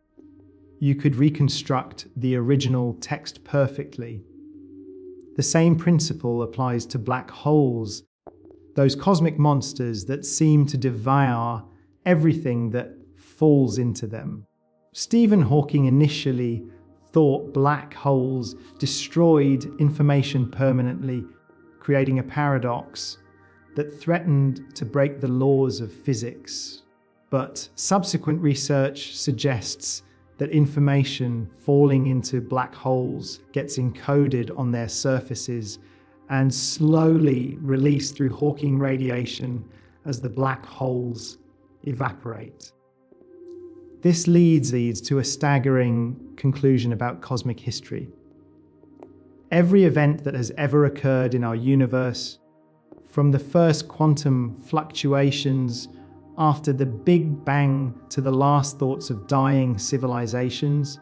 you could reconstruct the original text perfectly. The same principle applies to black holes, those cosmic monsters that seem to devour everything that falls into them. Stephen Hawking initially thought black holes destroyed information permanently, creating a paradox that threatened to break the laws of physics. But subsequent research suggests that information falling into black holes gets encoded on their surfaces and slowly released through Hawking radiation as the black holes evaporate. This leads to a staggering conclusion about cosmic history. Every event that has ever occurred in our universe, from the first quantum fluctuations after the Big Bang to the last thoughts of dying civilizations,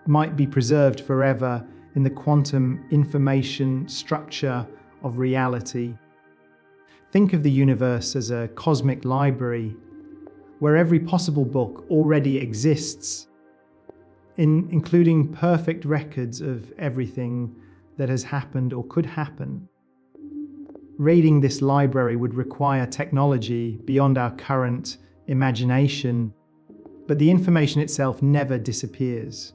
might be preserved forever in the quantum information structure of reality. Think of the universe as a cosmic library where every possible book already exists, including perfect records of everything that has happened or could happen. Reading this library would require technology beyond our current imagination, but the information itself never disappears.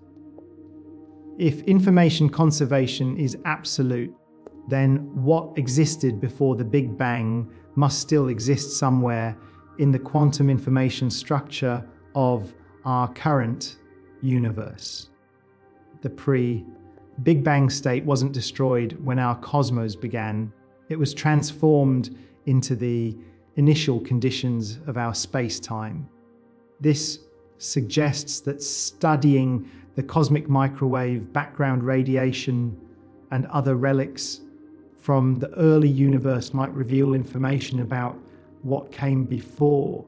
If information conservation is absolute, then what existed before the Big Bang must still exist somewhere in the quantum information structure of our current universe. The pre-Big Bang state wasn't destroyed when our cosmos began. It was transformed into the initial conditions of our space-time. This suggests that studying the cosmic microwave, background radiation, and other relics from the early universe might reveal information about what came before.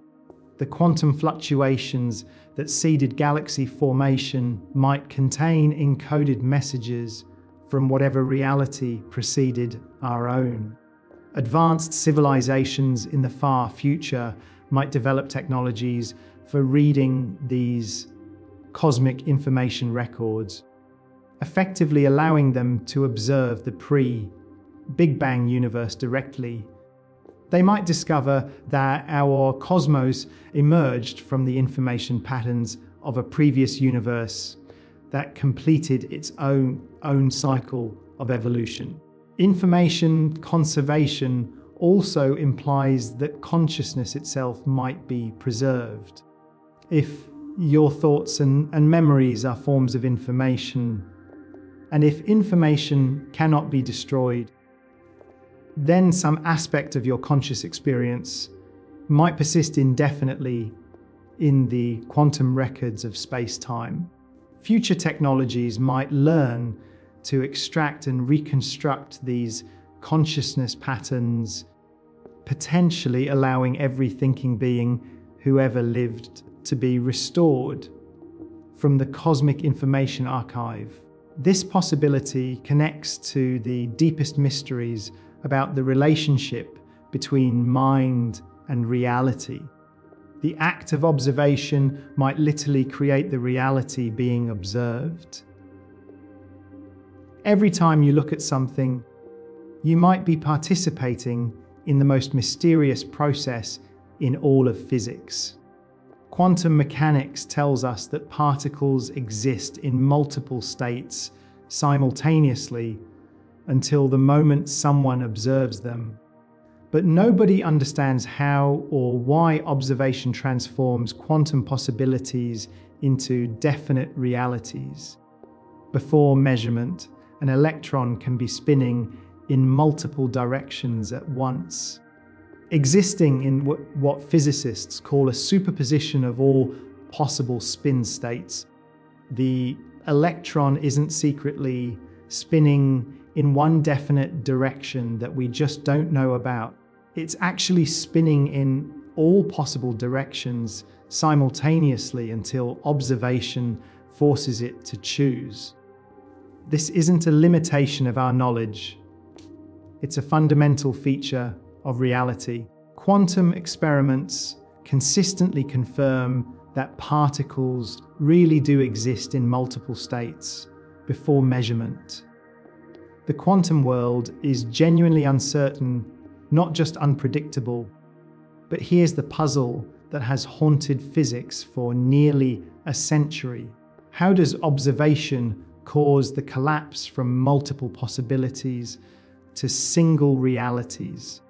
The quantum fluctuations that seeded galaxy formation might contain encoded messages from whatever reality preceded our own. Advanced civilizations in the far future might develop technologies for reading these cosmic information records, effectively allowing them to observe the pre-Big Bang universe directly. They might discover that our cosmos emerged from the information patterns of a previous universe that completed its own cycle of evolution. Information conservation also implies that consciousness itself might be preserved. If your thoughts and memories are forms of information, and if information cannot be destroyed, then some aspect of your conscious experience might persist indefinitely in the quantum records of space-time. Future technologies might learn to extract and reconstruct these consciousness patterns, potentially allowing every thinking being who ever lived to be restored from the cosmic information archive. This possibility connects to the deepest mysteries about the relationship between mind and reality. The act of observation might literally create the reality being observed. Every time you look at something, you might be participating in the most mysterious process in all of physics. Quantum mechanics tells us that particles exist in multiple states simultaneously, until the moment someone observes them. But nobody understands how or why observation transforms quantum possibilities into definite realities. Before measurement, an electron can be spinning in multiple directions at once, existing in what physicists call a superposition of all possible spin states. The electron isn't secretly spinning in one definite direction that we just don't know about. It's actually spinning in all possible directions simultaneously until observation forces it to choose. This isn't a limitation of our knowledge. It's a fundamental feature of reality. Quantum experiments consistently confirm that particles really do exist in multiple states before measurement. The quantum world is genuinely uncertain, not just unpredictable. But here's the puzzle that has haunted physics for nearly a century. How does observation cause the collapse from multiple possibilities to single realities?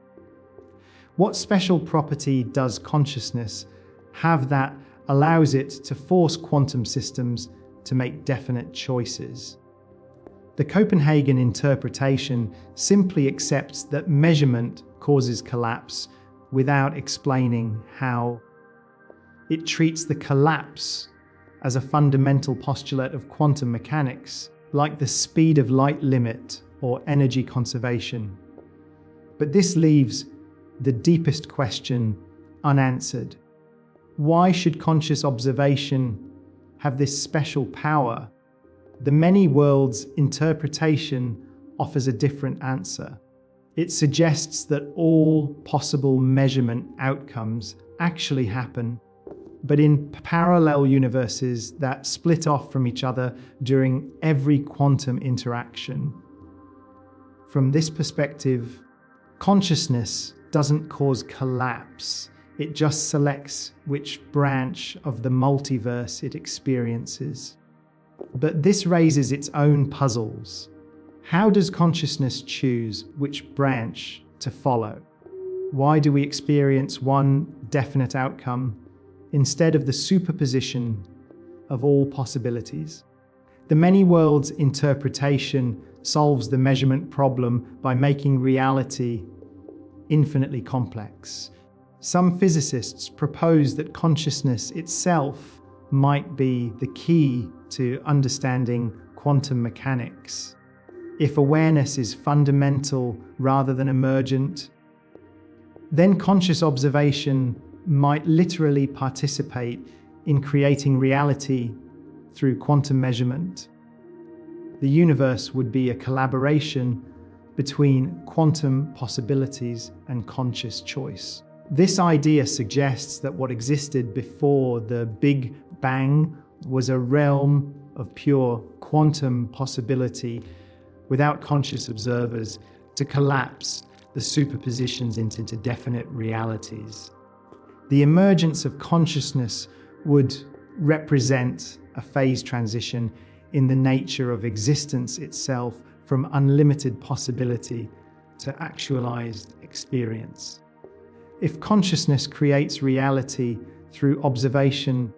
What special property does consciousness have that allows it to force quantum systems to make definite choices? The Copenhagen interpretation simply accepts that measurement causes collapse without explaining how. It treats the collapse as a fundamental postulate of quantum mechanics, like the speed of light limit or energy conservation. But this leaves the deepest question unanswered. Why should conscious observation have this special power? The many worlds interpretation offers a different answer. It suggests that all possible measurement outcomes actually happen, but in parallel universes that split off from each other during every quantum interaction. From this perspective, consciousness doesn't cause collapse. It just selects which branch of the multiverse it experiences. But this raises its own puzzles. How does consciousness choose which branch to follow? Why do we experience one definite outcome instead of the superposition of all possibilities? The many worlds interpretation solves the measurement problem by making reality infinitely complex. Some physicists propose that consciousness itself might be the key to understanding quantum mechanics. If awareness is fundamental rather than emergent, then conscious observation might literally participate in creating reality through quantum measurement. The universe would be a collaboration between quantum possibilities and conscious choice. This idea suggests that what existed before the Big Bang was a realm of pure quantum possibility without conscious observers to collapse the superpositions into definite realities. The emergence of consciousness would represent a phase transition in the nature of existence itself, from unlimited possibility to actualized experience. If consciousness creates reality through observation,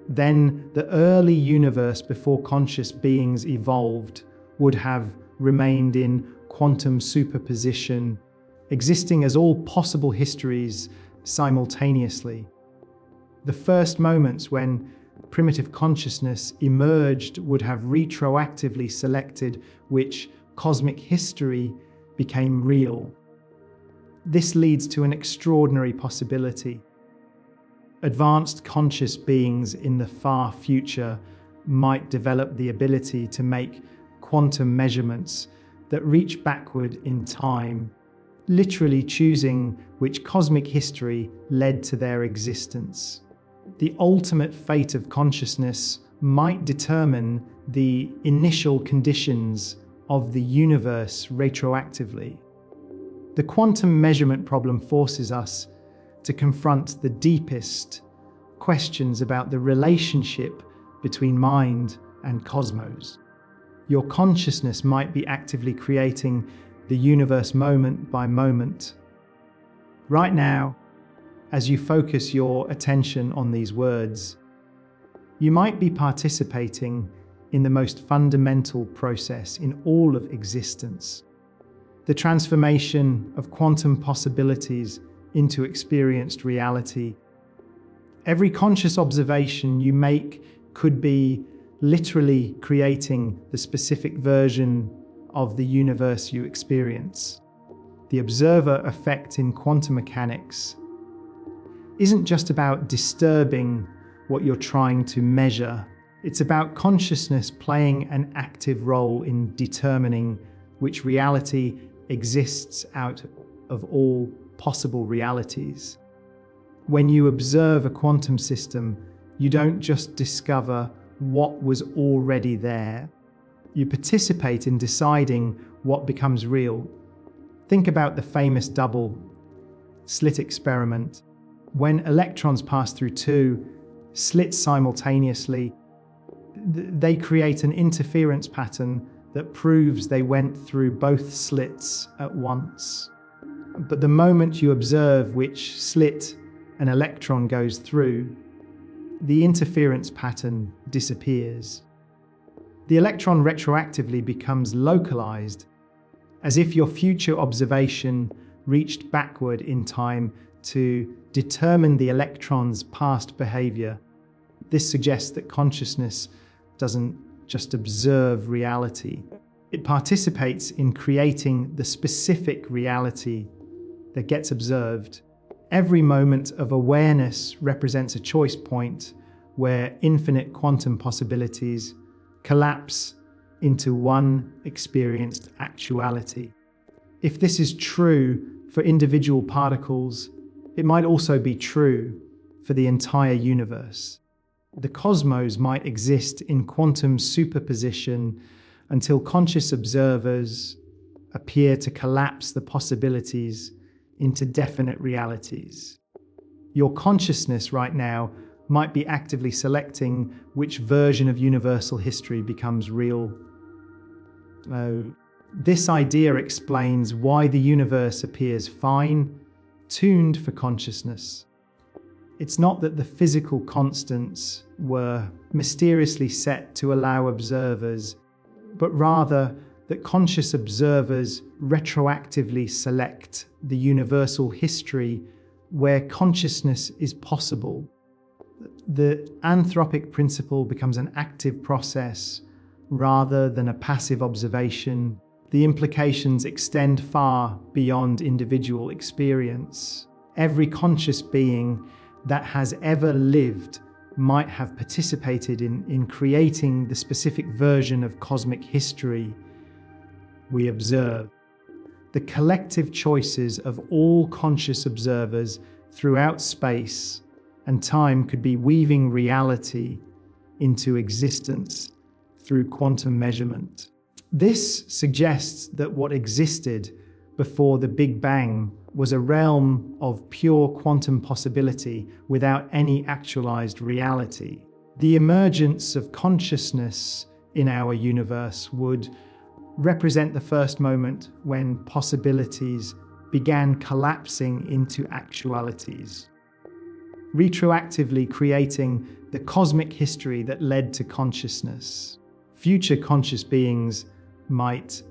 then the early universe before conscious beings evolved would have remained in quantum superposition, existing as all possible histories simultaneously. The first moments when primitive consciousness emerged would have retroactively selected which cosmic history became real. This leads to an extraordinary possibility. Advanced conscious beings in the far future might develop the ability to make quantum measurements that reach backward in time, literally choosing which cosmic history led to their existence. The ultimate fate of consciousness might determine the initial conditions of the universe retroactively. The quantum measurement problem forces us to confront the deepest questions about the relationship between mind and cosmos. Your consciousness might be actively creating the universe moment by moment. Right now, as you focus your attention on these words, you might be participating in the most fundamental process in all of existence, the transformation of quantum possibilities into experienced reality. Every conscious observation you make could be literally creating the specific version of the universe you experience. The observer effect in quantum mechanics isn't just about disturbing what you're trying to measure. It's about consciousness playing an active role in determining which reality exists out of all possible realities. When you observe a quantum system, you don't just discover what was already there. You participate in deciding what becomes real. Think about the famous double slit experiment. When electrons pass through two slits simultaneously, they create an interference pattern that proves they went through both slits at once. But the moment you observe which slit an electron goes through, the interference pattern disappears. The electron retroactively becomes localized, as if your future observation reached backward in time to determine the electron's past behavior. This suggests that consciousness doesn't just observe reality. It participates in creating the specific reality that gets observed. Every moment of awareness represents a choice point where infinite quantum possibilities collapse into one experienced actuality. If this is true for individual particles, it might also be true for the entire universe. The cosmos might exist in quantum superposition until conscious observers appear to collapse the possibilities into definite realities. Your consciousness right now might be actively selecting which version of universal history becomes real. This idea explains why the universe appears fine-tuned for consciousness. It's not that the physical constants were mysteriously set to allow observers, but rather that conscious observers retroactively select the universal history where consciousness is possible. The anthropic principle becomes an active process rather than a passive observation. The implications extend far beyond individual experience. Every conscious being that has ever lived might have participated in creating the specific version of cosmic history we observe. The collective choices of all conscious observers throughout space and time could be weaving reality into existence through quantum measurement. This suggests that what existed before the Big Bang was a realm of pure quantum possibility without any actualized reality. The emergence of consciousness in our universe would represent the first moment when possibilities began collapsing into actualities, retroactively creating the cosmic history that led to consciousness. Future conscious beings might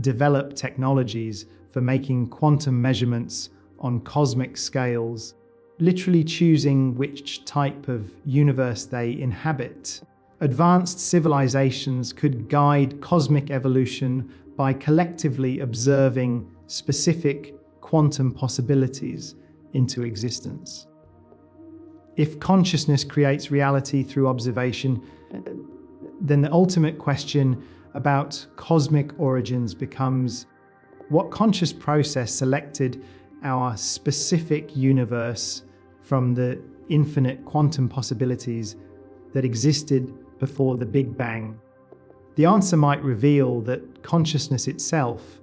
develop technologies for making quantum measurements on cosmic scales, literally choosing which type of universe they inhabit. Advanced civilizations could guide cosmic evolution by collectively observing specific quantum possibilities into existence. If consciousness creates reality through observation, then the ultimate question about cosmic origins becomes: what conscious process selected our specific universe from the infinite quantum possibilities that existed before the Big Bang? The answer might reveal that consciousness itself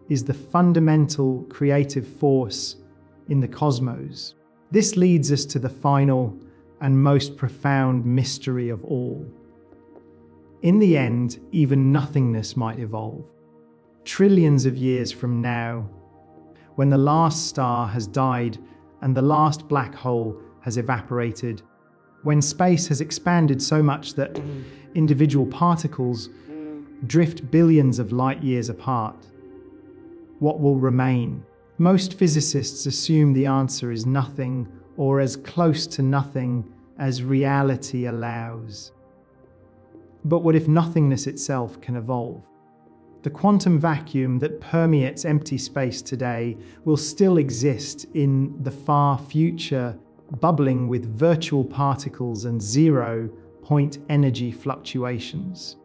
is the fundamental creative force in the cosmos. This leads us to the final and most profound mystery of all. In the end, even nothingness might evolve. Trillions of years from now, when the last star has died and the last black hole has evaporated, when space has expanded so much that individual particles drift billions of light years apart, what will remain? Most physicists assume the answer is nothing, or as close to nothing as reality allows. But what if nothingness itself can evolve? The quantum vacuum that permeates empty space today will still exist in the far future, bubbling with virtual particles and zero-point energy fluctuations.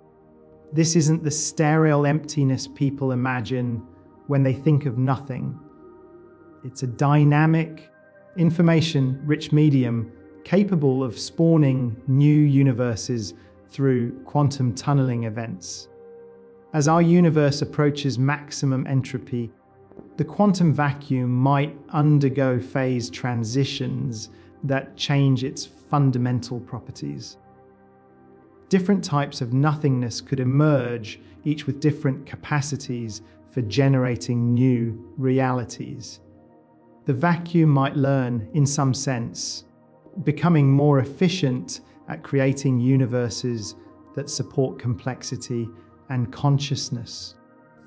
This isn't the sterile emptiness people imagine when they think of nothing. It's a dynamic, information-rich medium capable of spawning new universes through quantum tunneling events. As our universe approaches maximum entropy, the quantum vacuum might undergo phase transitions that change its fundamental properties. Different types of nothingness could emerge, each with different capacities for generating new realities. The vacuum might learn, in some sense, becoming more efficient at creating universes that support complexity and consciousness.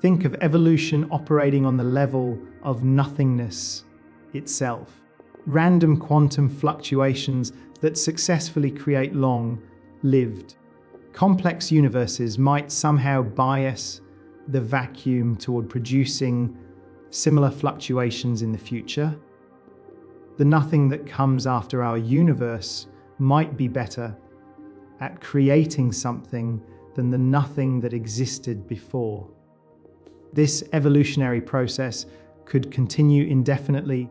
Think of evolution operating on the level of nothingness itself. Random quantum fluctuations that successfully create long-lived, complex universes might somehow bias the vacuum toward producing similar fluctuations in the future. The nothing that comes after our universe might be better at creating something than the nothing that existed before. This evolutionary process could continue indefinitely,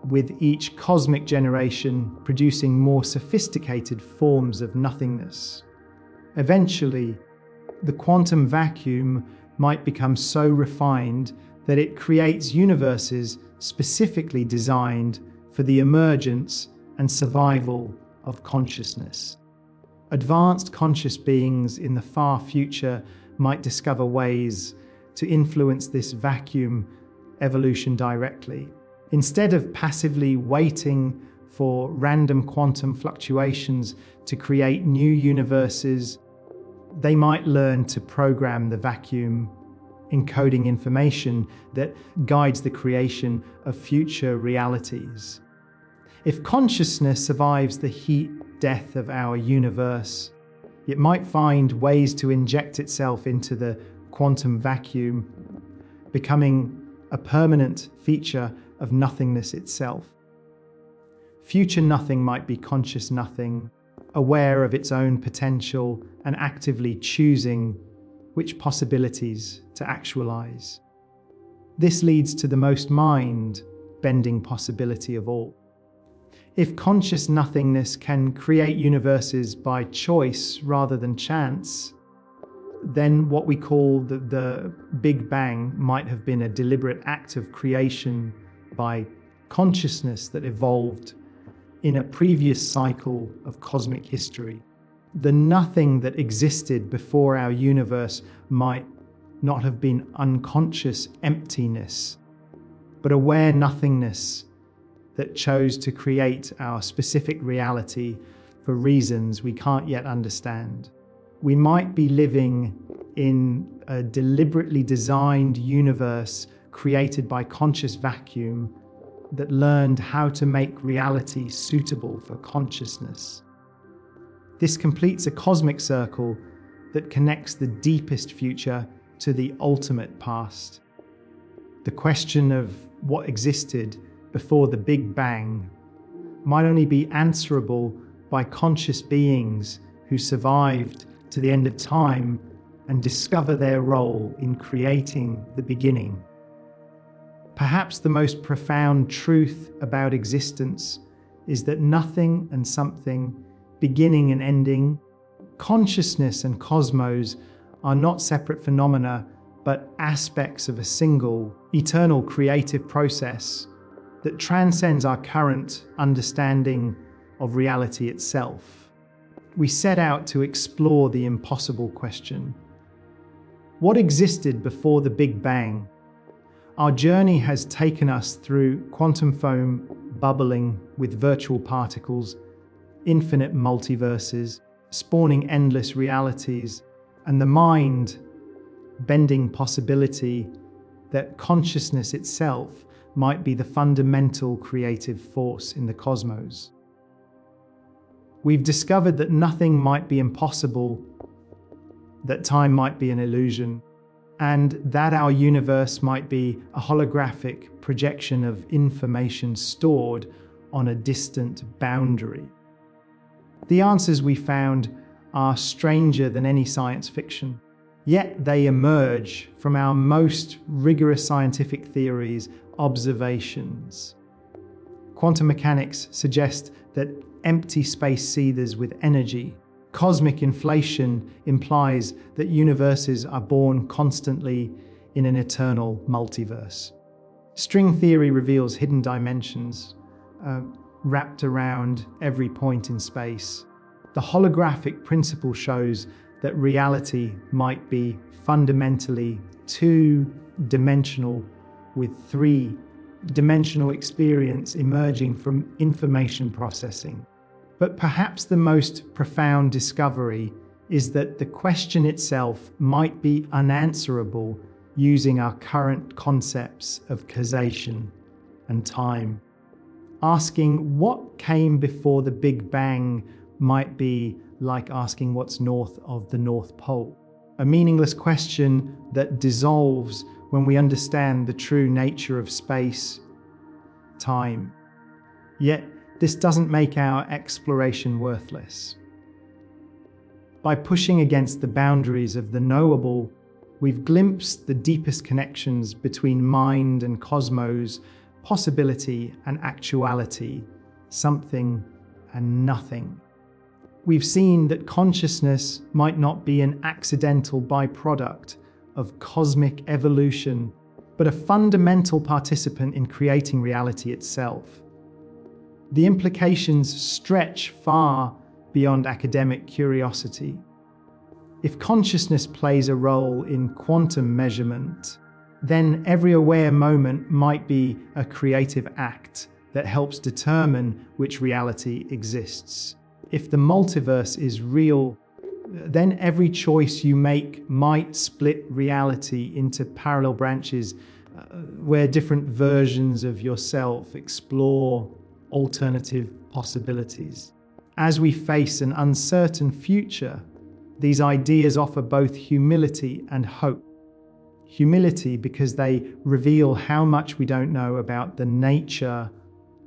with each cosmic generation producing more sophisticated forms of nothingness. Eventually, the quantum vacuum might become so refined that it creates universes specifically designed for the emergence and survival of consciousness. Advanced conscious beings in the far future might discover ways to influence this vacuum evolution directly. Instead of passively waiting for random quantum fluctuations to create new universes, they might learn to program the vacuum, encoding information that guides the creation of future realities. If consciousness survives the heat death of our universe, it might find ways to inject itself into the quantum vacuum, becoming a permanent feature of nothingness itself. Future nothing might be conscious nothing, aware of its own potential and actively choosing which possibilities to actualize. This leads to the most mind-bending possibility of all. If conscious nothingness can create universes by choice rather than chance, then what we call the Big Bang might have been a deliberate act of creation by consciousness that evolved in a previous cycle of cosmic history. The nothing that existed before our universe might not have been unconscious emptiness, but aware nothingness that chose to create our specific reality for reasons we can't yet understand. We might be living in a deliberately designed universe created by conscious vacuum that learned how to make reality suitable for consciousness. This completes a cosmic circle that connects the deepest future to the ultimate past. The question of what existed before the Big Bang might only be answerable by conscious beings who survived to the end of time and discover their role in creating the beginning. Perhaps the most profound truth about existence is that nothing and something, beginning and ending, consciousness and cosmos are not separate phenomena, but aspects of a single, eternal creative process that transcends our current understanding of reality itself. we set out to explore the impossible question: what existed before the Big Bang? Our journey has taken us through quantum foam bubbling with virtual particles, infinite multiverses, spawning endless realities, and the mind-bending possibility that consciousness itself might be the fundamental creative force in the cosmos. We've discovered that nothing might be impossible, that time might be an illusion, and that our universe might be a holographic projection of information stored on a distant boundary. The answers we found are stranger than any science fiction, yet they emerge from our most rigorous scientific theories, observations. Quantum mechanics suggest that empty space seethers with energy. Cosmic inflation implies that universes are born constantly in an eternal multiverse. String theory reveals hidden dimensions wrapped around every point in space. The holographic principle shows that reality might be fundamentally two-dimensional, with three-dimensional experience emerging from information processing. But perhaps the most profound discovery is that the question itself might be unanswerable using our current concepts of causation and time. Asking what came before the Big Bang might be like asking what's north of the North Pole, a meaningless question that dissolves when we understand the true nature of space, time. Yet, this doesn't make our exploration worthless. By pushing against the boundaries of the knowable, we've glimpsed the deepest connections between mind and cosmos, possibility and actuality, something and nothing. We've seen that consciousness might not be an accidental byproduct of cosmic evolution, but a fundamental participant in creating reality itself. The implications stretch far beyond academic curiosity. If consciousness plays a role in quantum measurement, then every aware moment might be a creative act that helps determine which reality exists. If the multiverse is real, then every choice you make might split reality into parallel branches where different versions of yourself explore alternative possibilities. As we face an uncertain future, these ideas offer both humility and hope. Humility because they reveal how much we don't know about the nature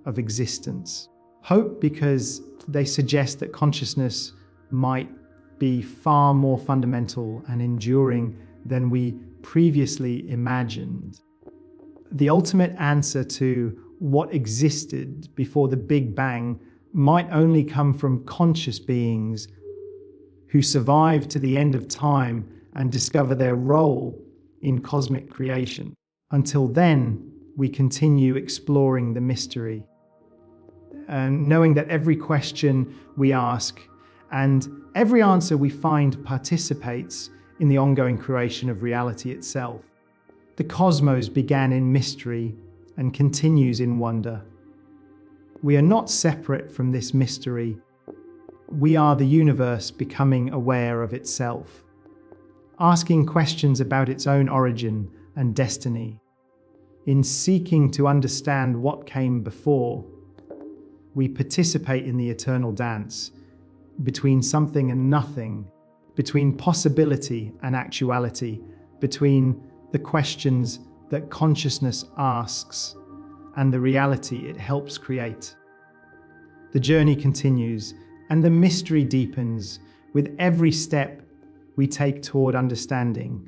of existence. Hope because they suggest that consciousness might be far more fundamental and enduring than we previously imagined. The ultimate answer to what existed before the Big Bang might only come from conscious beings who survive to the end of time and discover their role in cosmic creation. Until then, we continue exploring the mystery, and knowing that every question we ask and every answer we find participates in the ongoing creation of reality itself. The cosmos began in mystery and continues in wonder. We are not separate from this mystery. We are the universe becoming aware of itself, asking questions about its own origin and destiny. In seeking to understand what came before, we participate in the eternal dance between something and nothing, between possibility and actuality, between the questions that consciousness asks and the reality it helps create. The journey continues, and the mystery deepens with every step we take toward understanding.